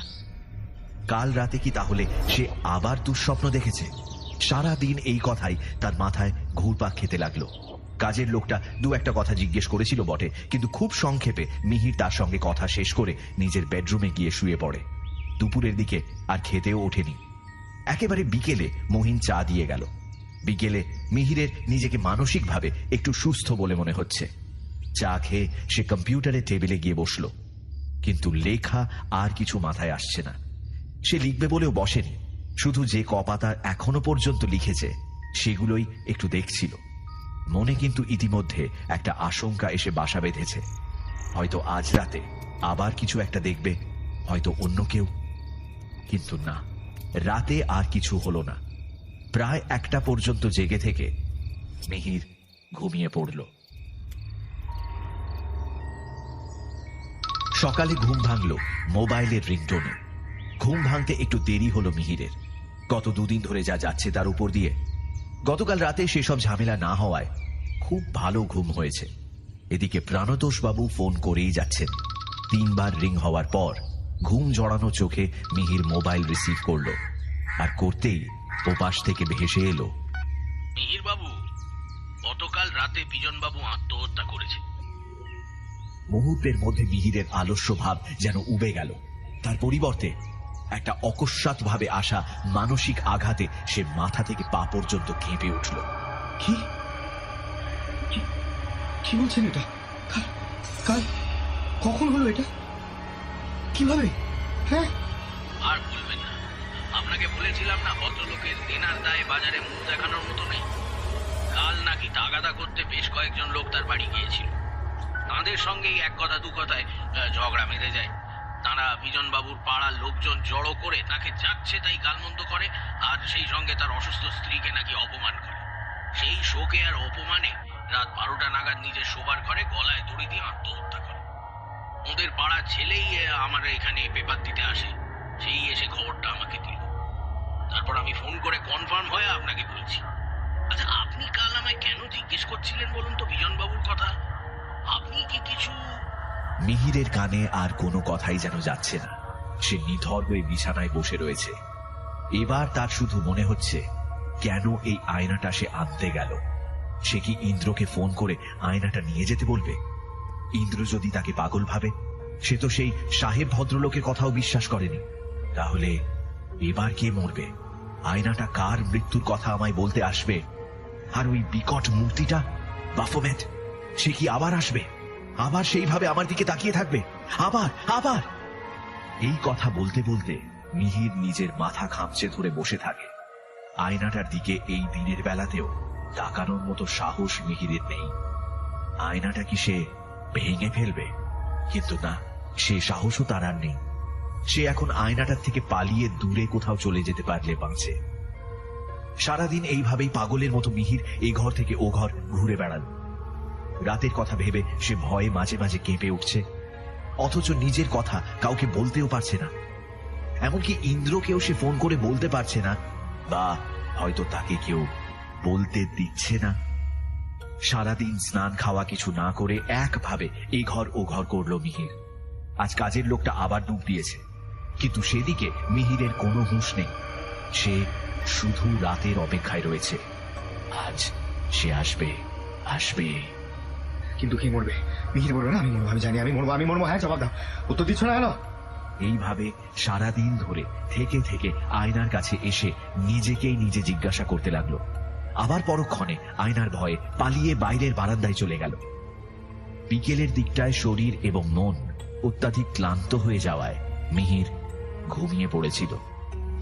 কাল রাতে কি তাহলে সে আবার দুঃস্বপ্ন দেখেছে? সারা দিন এই কথাই তার মাথায় ঘুরপাক খেতে লাগলো। কাজের লোকটা দু একটা কথা জিজ্ঞেস করেছিল বটে, কিন্তু খুব সংক্ষেপে মিহির তার সঙ্গে কথা শেষ করে নিজের বেডরুমে গিয়ে শুয়ে পড়ে। দুপুরের দিকে আর খেতেও ওঠেনি। একেবারে বিকেলে মহিন চা দিয়ে গেল। বিকেলে মিহিরের নিজেকে মানসিকভাবে একটু সুস্থ বলে মনে হচ্ছে। চা খেয়ে সে কম্পিউটারের টেবিলে গিয়ে বসল, কিন্তু লেখা আর কিছু মাথায় আসছে না। সে লিখবে বলেও বসেনি, শুধু যে কপাতা এখনো পর্যন্ত লিখেছে সেগুলোই একটু দেখছিল। মনে কিন্তু ইতিমধ্যে একটা আশঙ্কা এসে বাসা বেঁধেছে। হয়তো আজ রাতে আবার কিছু একটা দেখবে, হয়তো অন্য কেউ। কিন্তু না, রাতে আর কিছু হলো না। প্রায় 1টা পর্যন্ত জেগে থেকে মিহির ঘুমিয়ে পড়ল। সকালে ঘুম ভাঙল মোবাইলের রিংটোনে। ঘুম ভাঙতে একটু দেরি হলো মিহিরের। গত 2 দিন ধরে যা যাচ্ছে তার উপর দিয়ে গতকাল রাতে সেসব ঝামেলা না হওয়ায় খুব ভালো ঘুম হয়েছে। এদিকে প্রাণতোষ বাবু ফোন করেই যাচ্ছেন। 3বার রিং হওয়ার পর ঘুম জড়ানো চোখে মিহির মোবাইল রিসিভ করল, আর করতেই ওপাশ থেকে ভেসে এলো, মিহির বাবু, গতকাল রাতে বিজন বাবু আত্মহত্যা করেছে। মুহূর্তের মধ্যে মিহিরের আলস্য ভাব যেন উবে গেল। তার পরিবর্তে একটা অকস্মাৎ ভাবে আসা মানসিক আঘাতে সে মাথা থেকে পা পর্যন্ত কেঁপে উঠল। কি কি বলছেন? এটা কাল কখন হলো? এটা কিভাবে? হ্যাঁ, আর বলবেন না, আপনাকে বলেছিলাম না ভদ্রলোকের দেনার দায়ে বাজারে মুখ দেখানোর মতো নেই। কাল নাকি তাগাদা করতে বেশ কয়েকজন লোক তার বাড়ি গিয়েছিল। তাদের সঙ্গেই এক কথা দু কথায় ঝগড়া বেঁধে যায়। তারা বিজন বাবুর পাড়ার লোকজন জড়ো করে তাকে যাচ্ছে তাই গালমন্দ করে, আর সেই সঙ্গে তার অসুস্থ স্ত্রীকে নাকি অপমান করে। সেই শোকে আর অপমানে রাত 12টা নাগাদ নিজের শোবার ঘরে গলায় দড়ি দিয়ে আত্মহত্যা করে। ওদের পাড়ার ছেলেই আমার এখানে পেপার দিতে আসে, সেই এসে খবরটা আমাকে দিল। তারপর আমি ফোন করে কনফার্ম হয়ে আপনাকে বলছি। আচ্ছা, আপনি কাল আমায় কেন জিজ্ঞেস করছিলেন বলুন তো বিজন বাবুর কথা? আপনি কি কিছু... মিহিরের কানে আর কোনো কথাই যেন যাচ্ছে না। সে নিথর হয়ে বিছানায় বসে রয়েছে। এবার তার শুধু মনে হচ্ছে, কেন এই আয়নাটা সে আনতে গেল? সে কি ইন্দ্রকে ফোন করে আয়নাটা নিয়ে যেতে বলবে? ইন্দ্র যদি তাকে পাগল ভাবে, সে তো সেই সাহেব ভদ্রলোকের কথাও বিশ্বাস করেনি। তাহলে এবার কে মরবে? আয়নাটা কার মৃত্যুর কথা আমায় বলতে আসবে? আর ওই বিকট মূর্তিটা, বাফোমেট, সে কি আবার আসবে? আবার সেইভাবে আমার দিকে তাকিয়ে থাকবে? আবার আবার এই কথা বলতে বলতে মিহির নিজের মাথা খামচে ধরে বসে থাকে। আয়নাটার দিকে এই দিনের বেলাতেও তাকানোর মতো সাহস মিহিরের নেই। আয়নাটা কি সে ভেঙে ফেলবে? কিন্তু না, সে সাহসও তার আর নেই। সে এখন আয়নাটার থেকে পালিয়ে দূরে কোথাও চলে যেতে পারলে বাঁচে। সারাদিন এইভাবেই পাগলের মতো মিহির এই ঘর থেকে ও ঘর ঘুরে বেড়াল। রাতের কথা ভেবে সে ভয়ে মাঝে মাঝে কেঁপে উঠছে, অথচ নিজের কথা কাউকে বলতেও পারছে না। এমনকি ইন্দ্রকেও সে ফোন করে বলতে পারছে না, বা হয়তো তাকে কেউ বলতে দিচ্ছে না। সারাদিন স্নান খাওয়া কিছু না করে একভাবে এই ঘর ও ঘর করলো মিহির। আজ কাজের লোকটা আবার ডুব দিয়েছে, কিন্তু সেদিকে মিহিরের কোনো হুঁশ নেই। সে শুধু রাতের অপেক্ষায় রয়েছে। আজ সে আসবে আসবে। কিন্তু কে মরবে? মিহির মরবে না? আমি মরবো, আমি জানি আমি মরবো, আমি মরবো। হ্যাঁ, জবাব দাও, উত্তর দিচ্ছ না কেন? এইভাবে সারাদিন ধরে থেকে থেকে আয়নার কাছে এসে নিজেকেই নিজে জিজ্ঞাসা করতে লাগলো। আবার পরক্ষণে আয়নার ভয়ে পালিয়ে বাইরের বারান্দায় চলে গেল। বিকেলের দিকটায় শরীর এবং মন অত্যাধিক ক্লান্ত হয়ে যাওয়ায় মিহির ঘুমিয়ে পড়েছিল।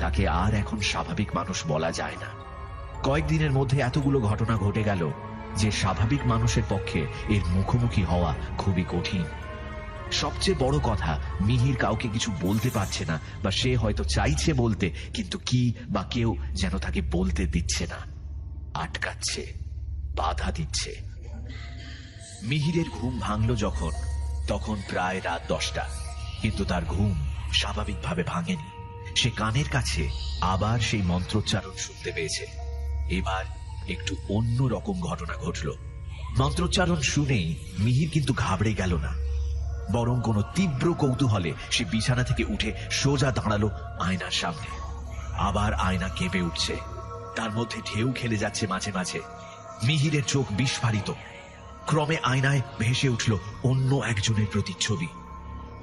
তাকে আর এখন স্বাভাবিক মানুষ বলা যায় না। কয়েকদিনের মধ্যে এতগুলো ঘটনা ঘটে গেল যে স্বাভাবিক মানুষের পক্ষে এর মুখোমুখি হওয়া খুবই কঠিন। সবচেয়ে বড় কথা, মিহির কাউকে কিছু বলতে পারছে না, বা সে হয়তো চাইছে বলতে, কিন্তু কি বা কেউ যেন তাকে বলতে দিচ্ছে না, আটকাচ্ছে, বাধা দিচ্ছে। মিহিরের ঘুম ভাঙল যখন, তখন প্রায় রাত 10টা, কিন্তু তার ঘুম স্বাভাবিকভাবে ভাঙেনি। সে কানের কাছে আবার সেই মন্ত্রোচ্চারণ শুনতে পেয়েছে। এবার একটু অন্য রকম ঘটনা ঘটল। মন্ত্রোচ্চারণ শুনেই মিহির কিন্তু ঘাবড়ে গেল না, বরং কোনো তীব্র কৌতূহলে সে বিছানা থেকে উঠে সোজা দাঁড়ালো আয়নার সামনে। আবার আয়না কেঁপে উঠছে, তার মধ্যে ঢেউ খেলে যাচ্ছে মাঝে মাঝে। মিহিরের চোখ বিস্ফারিত। ক্রমে আয়নায় ভেসে উঠল অন্য একজনের প্রতিচ্ছবি।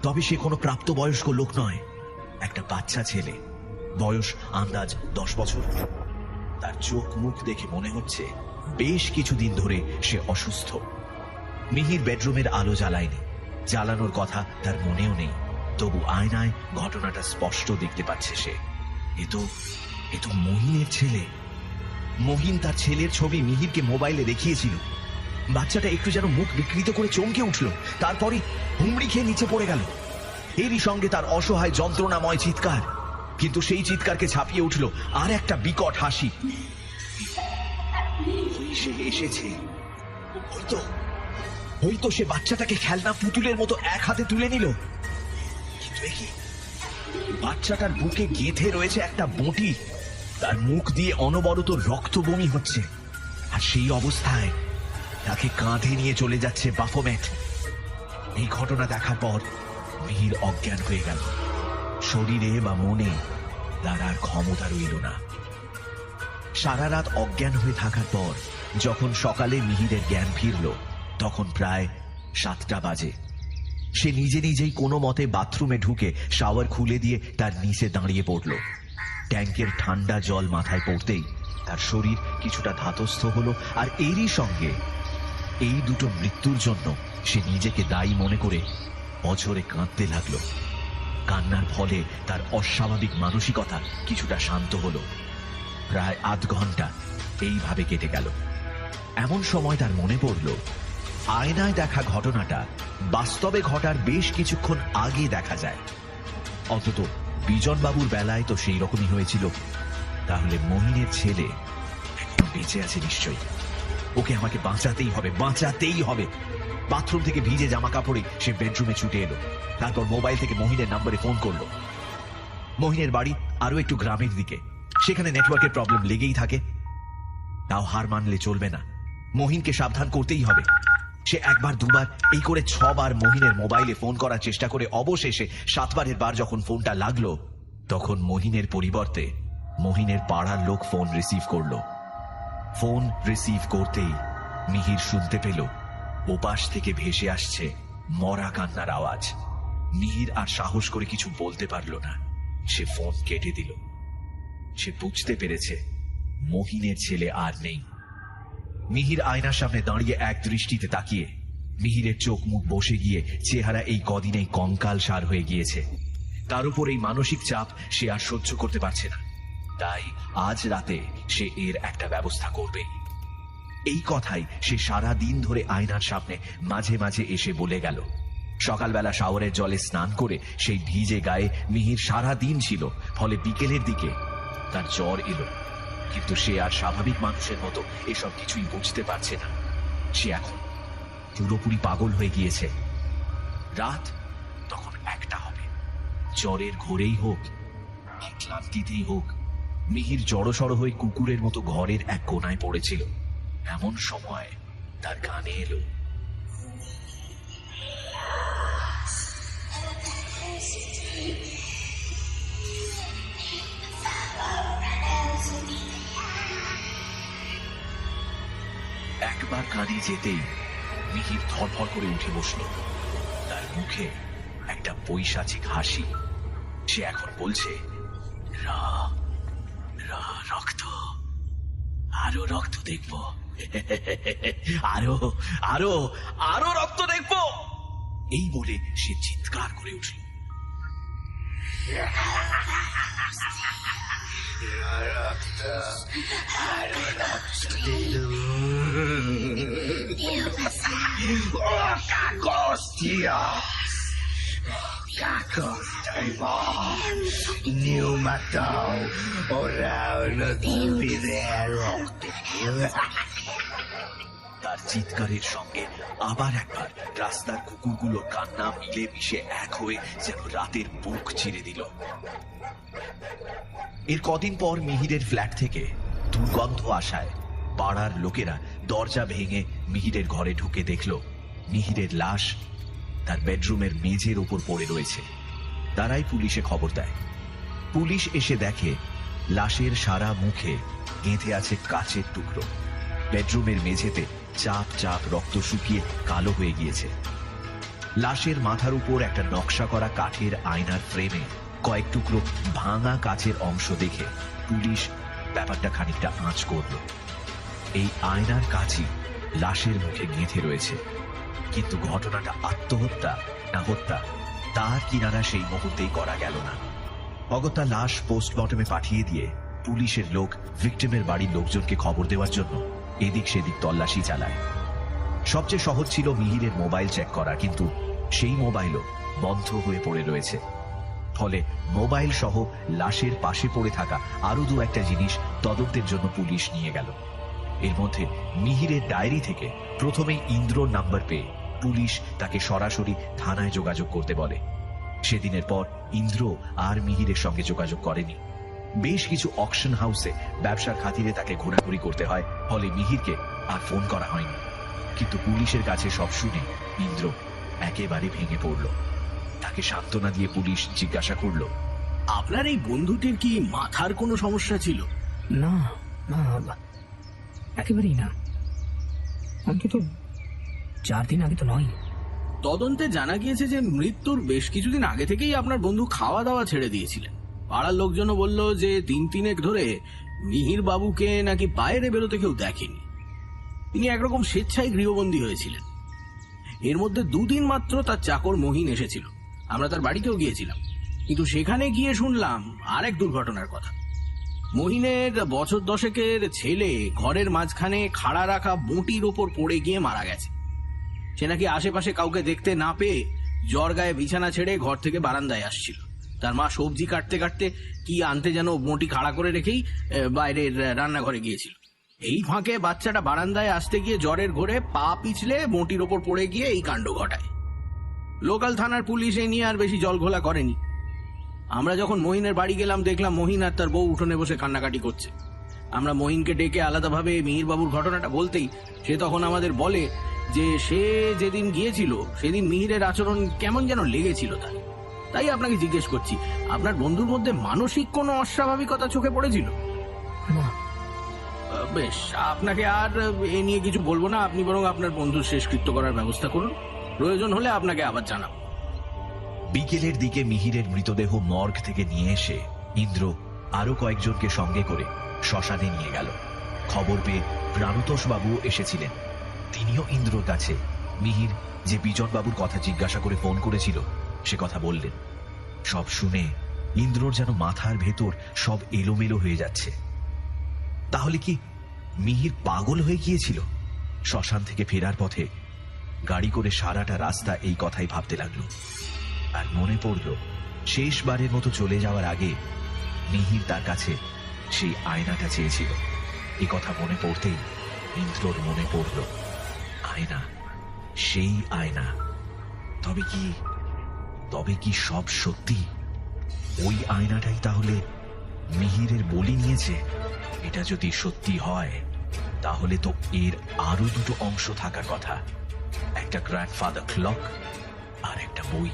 তবে সে কোনো প্রাপ্তবয়স্ক লোক নয়, একটা বাচ্চা ছেলে, বয়স আন্দাজ 10 বছর। তার চোখ মুখ দেখে মনে হচ্ছে বেশ কিছুদিন ধরে সে অসুস্থ। মিহির বেডরুমের আলো জ্বালায়নি, জ্বালানোর কথা তার মনেও নেই, তবু আয়নায় ঘটনাটা স্পষ্ট দেখতে পাচ্ছে সে। এ তো মহিনের ছেলে। মহিন তার ছেলের ছবি মিহিরকে মোবাইলে দেখিয়েছিল। বাচ্চাটা একটু যেন মুখ বিকৃত করে চমকে উঠল, তারপরে হুমড়ি খেয়ে নিচে পড়ে গেল। এরই সঙ্গে তার অসহায় যন্ত্রণাময় চিৎকার, কিন্তু সেই চিৎকারকে ছাপিয়ে উঠল আর একটা বিকট হাসি। সে এসেছে, হয়তো সে বাচ্চাটাকে খেলনা পুতুলের মতো এক হাতে তুলে নিল। কিন্তু বাচ্চাটার বুকে গেঁথে রয়েছে একটা বঁটি, তার মুখ দিয়ে অনবরত রক্ত বমি হচ্ছে, আর সেই অবস্থায় তাকে কাঁধে নিয়ে চলে যাচ্ছে বাফোমেট। এই ঘটনা দেখার পর মিহির অজ্ঞান হয়ে গেল। শরীরে বা মনে তার আর ক্ষমতা রইল না। সারা রাত অজ্ঞান হয়ে থাকার পর যখন সকালে মিহিরের জ্ঞান ফিরল, তখন প্রায় 7টা বাজে। সে নিজে নিজেই কোনো মতে বাথরুমে ঢুকে শাওয়ার খুলে দিয়ে তার নিচে দাঁড়িয়ে পড়ল। ট্যাঙ্কের ঠান্ডা জল মাথায় পড়তেই তার শরীর কিছুটা ধাতস্থ হলো, আর এরই সঙ্গে এই দুটো মৃত্যুর জন্য সে নিজেকে দায়ী মনে করে অঝরে কাঁদতে লাগলো। কান্নার ফলে তার অস্বাভাবিক মানসিকতা কিছুটা শান্ত হলো। প্রায় আধ ঘন্টা এইভাবে কেটে গেল। এমন সময় তার মনে পড়ল, আয়নায় দেখা ঘটনাটা বাস্তবে ঘটার বেশ কিছুক্ষণ আগে দেখা যায়। অন্তত বিজনবাবুর বেলায় তো সেই রকমই হয়েছিল। তাহলে মহিনের ছেলে একটু বেঁচে আছে নিশ্চয়ই। ওকে আমাকে বাঁচাতেই হবে, বাঁচাতেই হবে। বাথরুম থেকে ভিজে জামা কাপড়ে সে বেডরুমে ছুটে এলো। তারপর মোবাইল থেকে মহিনের নাম্বারে ফোন করলো। মহিনের বাড়ি আরো একটু গ্রামের দিকে, সেখানে নেটওয়ার্কের প্রবলেম লেগেই থাকে। তাও হার মানলে চলবে না, মহিনকে সাবধান করতেই হবে। সে একবার দুবার এই করে 6 বার মহিনের মোবাইলে ফোন করার চেষ্টা করে অবশেষে 7 বারের বার যখন ফোনটা লাগলো, তখন মহিনের পরিবর্তে মহিনের পাড়ার লোক ফোন রিসিভ করলো। ফোন রিসিভ করতেই মিহির শুনতে পেল ওপাশ থেকে ভেসে আসছে মরা কান্নার আওয়াজ। মিহির আর সাহস করে কিছু বলতে পারল না, সে ফোন কেটে দিল। সে বুঝতে পেরেছে মহিনের ছেলে আর নেই। মিহির আয়নার সামনে দাঁড়িয়ে এক দৃষ্টিতে তাকিয়ে মিহিরের চোখ মুখ বসে গিয়ে চেহারা এই কদিনেই কঙ্কাল সার হয়ে গিয়েছে। তার উপর এই মানসিক চাপ সে আর সহ্য করতে পারছে না, তাই আজ রাতে সে এর একটা ব্যবস্থা করবে। এই কথাই সে সারা দিন ধরে আয়নার সামনে মাঝে মাঝে এসে বলে গেল। সকালবেলা শাওয়ারের জলে স্নান করে সেই ভিজে গায়ে মিহির সারা দিন ছিল, ফলে বিকেলের দিকে তার জ্বর এলো। কিন্তু সে আর স্বাভাবিক মানুষের মতো এসব কিছুই বুঝতে পারছে না। সে এখন পুরোপুরি পাগল হয়ে গিয়েছে। রাত তখন 1টা হবে। জ্বরের ঘোরেই হোক, ক্লান্তিতেই হোক, মিহির জড়সড় হয়ে কুকুরের মতো ঘরের এক কোনায় পড়েছিল। এমন সময় তার কানে এলো, একবার কানে যেতেই মিহির ধরফর করে উঠে বসল। তার মুখে একটা পৈশাচিক হাসি। সে এখন বলছে, রক্ত, আরো রক্ত দেখবো, আরো আরো আরো রক্ত দেখবো। এই বলে সে চিৎকার করে উঠল। তার চিৎকারের সঙ্গে আবার একবার রাস্তার কুকুরগুলোর কান্না মিলে মিশে এক হয়ে যেন রাতের বুক চিরে দিল। এর কদিন পর মিহিরের ফ্ল্যাট থেকে দুর্গন্ধ আসায় পাড়ার লোকেরা দরজা ভেঙে মিহিরের ঘরে ঢুকে দেখল মিহিরের লাশ তার বেডরুমের মেঝের ওপর পড়ে রয়েছে। তারাই পুলিশে খবর দেয়। পুলিশ এসে দেখে লাশের সারা মুখে গেঁথে আছে কাচের টুকরো। বেডরুমের মেঝেতে চাপ চাপ রক্ত শুকিয়ে কালো হয়ে গিয়েছে। লাশের মাথার উপর একটা নকশা করা কাঠের আয়নার ফ্রেমে কয়েক টুকরো ভাঙা কাচের অংশ দেখে পুলিশ ব্যাপারটা খানিকটা আঁচ করল। এই আয়নার কাচই লাশের মুখে গেঁথে রয়েছে, কিন্তু ঘটনাটা আত্মহত্যা না হত্যা তার কিনারা সেই মুহূর্তেই করা গেল না। অগত্যা লাশ পোস্টমর্টমে পাঠিয়ে দিয়ে পুলিশের লোক ভিক্টিমের বাড়ির লোকজনকে খবর দেওয়ার জন্য এদিক সেদিক তল্লাশি চালায়। সবচেয়ে সহজ ছিল মিহিরের মোবাইল চেক করা, কিন্তু সেই মোবাইলও বন্ধ হয়ে পড়ে রয়েছে। ফলে মোবাইল সহ লাশের পাশে পড়ে থাকা আরো দু একটা জিনিস তদন্তের জন্য পুলিশ নিয়ে গেল। এর মধ্যে মিহিরের ডায়েরি থেকে প্রথমেই ইন্দ্রর নাম্বার পেয়ে পুলিশ তাকে সরাসরি থানায় যোগাযোগ করতে বলে। সেদিনের পর ইন্দ্র আর মিহিরের সঙ্গে যোগাযোগ করেনি। বেশ কিছু অকশন হাউসে ব্যবসার খাতিরে তাকে ঘোরাঘুরি করতে হয়, ফলে মিহিরকে আর ফোন করা হয়নি। কিন্তু পুলিশের কাছে সব শুনে ইন্দ্র একেবারে ভেঙে পড়ল। তাকে সান্ত্বনা দিয়ে পুলিশ জিজ্ঞাসা করল, আপনার এই বন্ধুটির কি মাথার কোনো সমস্যা ছিল? না না, একেবারেই না। অন্তত 4 দিন আগে তো নয়। তদন্তে জানা গিয়েছে যে মৃত্যুর বেশ কিছুদিন আগে থেকেই আপনার বন্ধু খাওয়া দাওয়া ছেড়ে দিয়েছিলেন। পাড়ার লোকজনও বলল যে 3 ধরে মিহির বাবুকে নাকি বাইরে বেরোতে কেউ দেখেনি। তিনি একরকম স্বেচ্ছায় গৃহবন্দী হয়েছিলেন। এর মধ্যে 2 দিন মাত্র তার চাকর মহিন এসেছিল। আমরা তার বাড়িতেও গিয়েছিলাম, কিন্তু সেখানে গিয়ে শুনলাম আরেক দুর্ঘটনার কথা। মহিনের বছর 10-এর ছেলে ঘরের মাঝখানে খাড়া রাখা বঁটির ওপর পড়ে গিয়ে মারা গেছে। সে নাকি আশেপাশে কাউকে দেখতে না পেয়ে জ্বর গায়ে বিছানা ছেড়ে ঘর থেকে বারান্দায় আসছিল। তার মা সবজি কাটতে কাটতে কি আনতে যেন বঁটি খাড়া করে রেখেই বাইরের রান্নাঘরে গিয়েছিল। এই ফাঁকে বাচ্চাটা বারান্দায় আসতে গিয়ে জ্বরের ঘোরে পা পিছলে বঁটির ওপর পড়ে গিয়ে এই কাণ্ড ঘটায়। লোকাল থানার পুলিশ এই নিয়ে আর বেশি জলঘোলা করেনি। আমরা যখন মহিনের বাড়ি গেলাম দেখলাম মহিন আর তার বউ উঠোনে বসে কান্নাকাটি করছে। আমরা মহিনকে ডেকে আলাদাভাবে মিহির বাবুর ঘটনাটা বলতেই সে তখন আমাদের বলে যে সে যেদিন গিয়েছিল সেদিন মিহিরের আচরণ কেমন যেন লেগেছিল তার। তাই আপনাকে জিজ্ঞেস করছি, আপনার বন্ধুর মধ্যে মানসিক কোনো অস্বাভাবিকতা চোখে পড়েছিল? না। বেশ, আপনাকে আর এ নিয়ে কিছু বলবো না। আপনি বরং আপনার বন্ধুর শেষকৃত্য করার ব্যবস্থা করুন। প্রয়োজন হলে আপনাকে আবার জানাবো। বিকেলের দিকে মিহিরের মৃতদেহ মর্গ থেকে নিয়ে এসে ইন্দ্র আরো কয়েকজনকে সঙ্গে করে শ্মশানে নিয়ে গেল। খবর পেয়ে প্রাণতোষ বাবু এসেছিলেন। তিনিও ইন্দ্রর কাছে মিহির যে বিজন বাবুর কথা জিজ্ঞাসা করে ফোন করেছিল সে কথা বললেন। সব শুনে ইন্দ্রর যেন মাথার ভেতর সব এলোমেলো হয়ে যাচ্ছে। তাহলে কি মিহির পাগল হয়ে গিয়েছিল? শ্মশান থেকে ফেরার পথে গাড়ি করে সারাটা রাস্তা এই কথাই ভাবতে লাগলো। আর মনে পড়ল শেষবারের মতো চলে যাওয়ার আগে মিহির তার কাছে সেই আয়নাটা চেয়েছিল। এই কথা মনে পড়তেই ইন্দ্রর মনে পড়ল আয়না, সেই আয়না। তবে কি সব সত্যি? ওই আয়নাটাই তাহলে মিহিরের বলি নিয়েছে? এটা যদি সত্যি হয় তাহলে তো এর আরো দুটো অংশ থাকার কথা, একটা গ্র্যান্ডফাদার ক্লক আর একটা বই।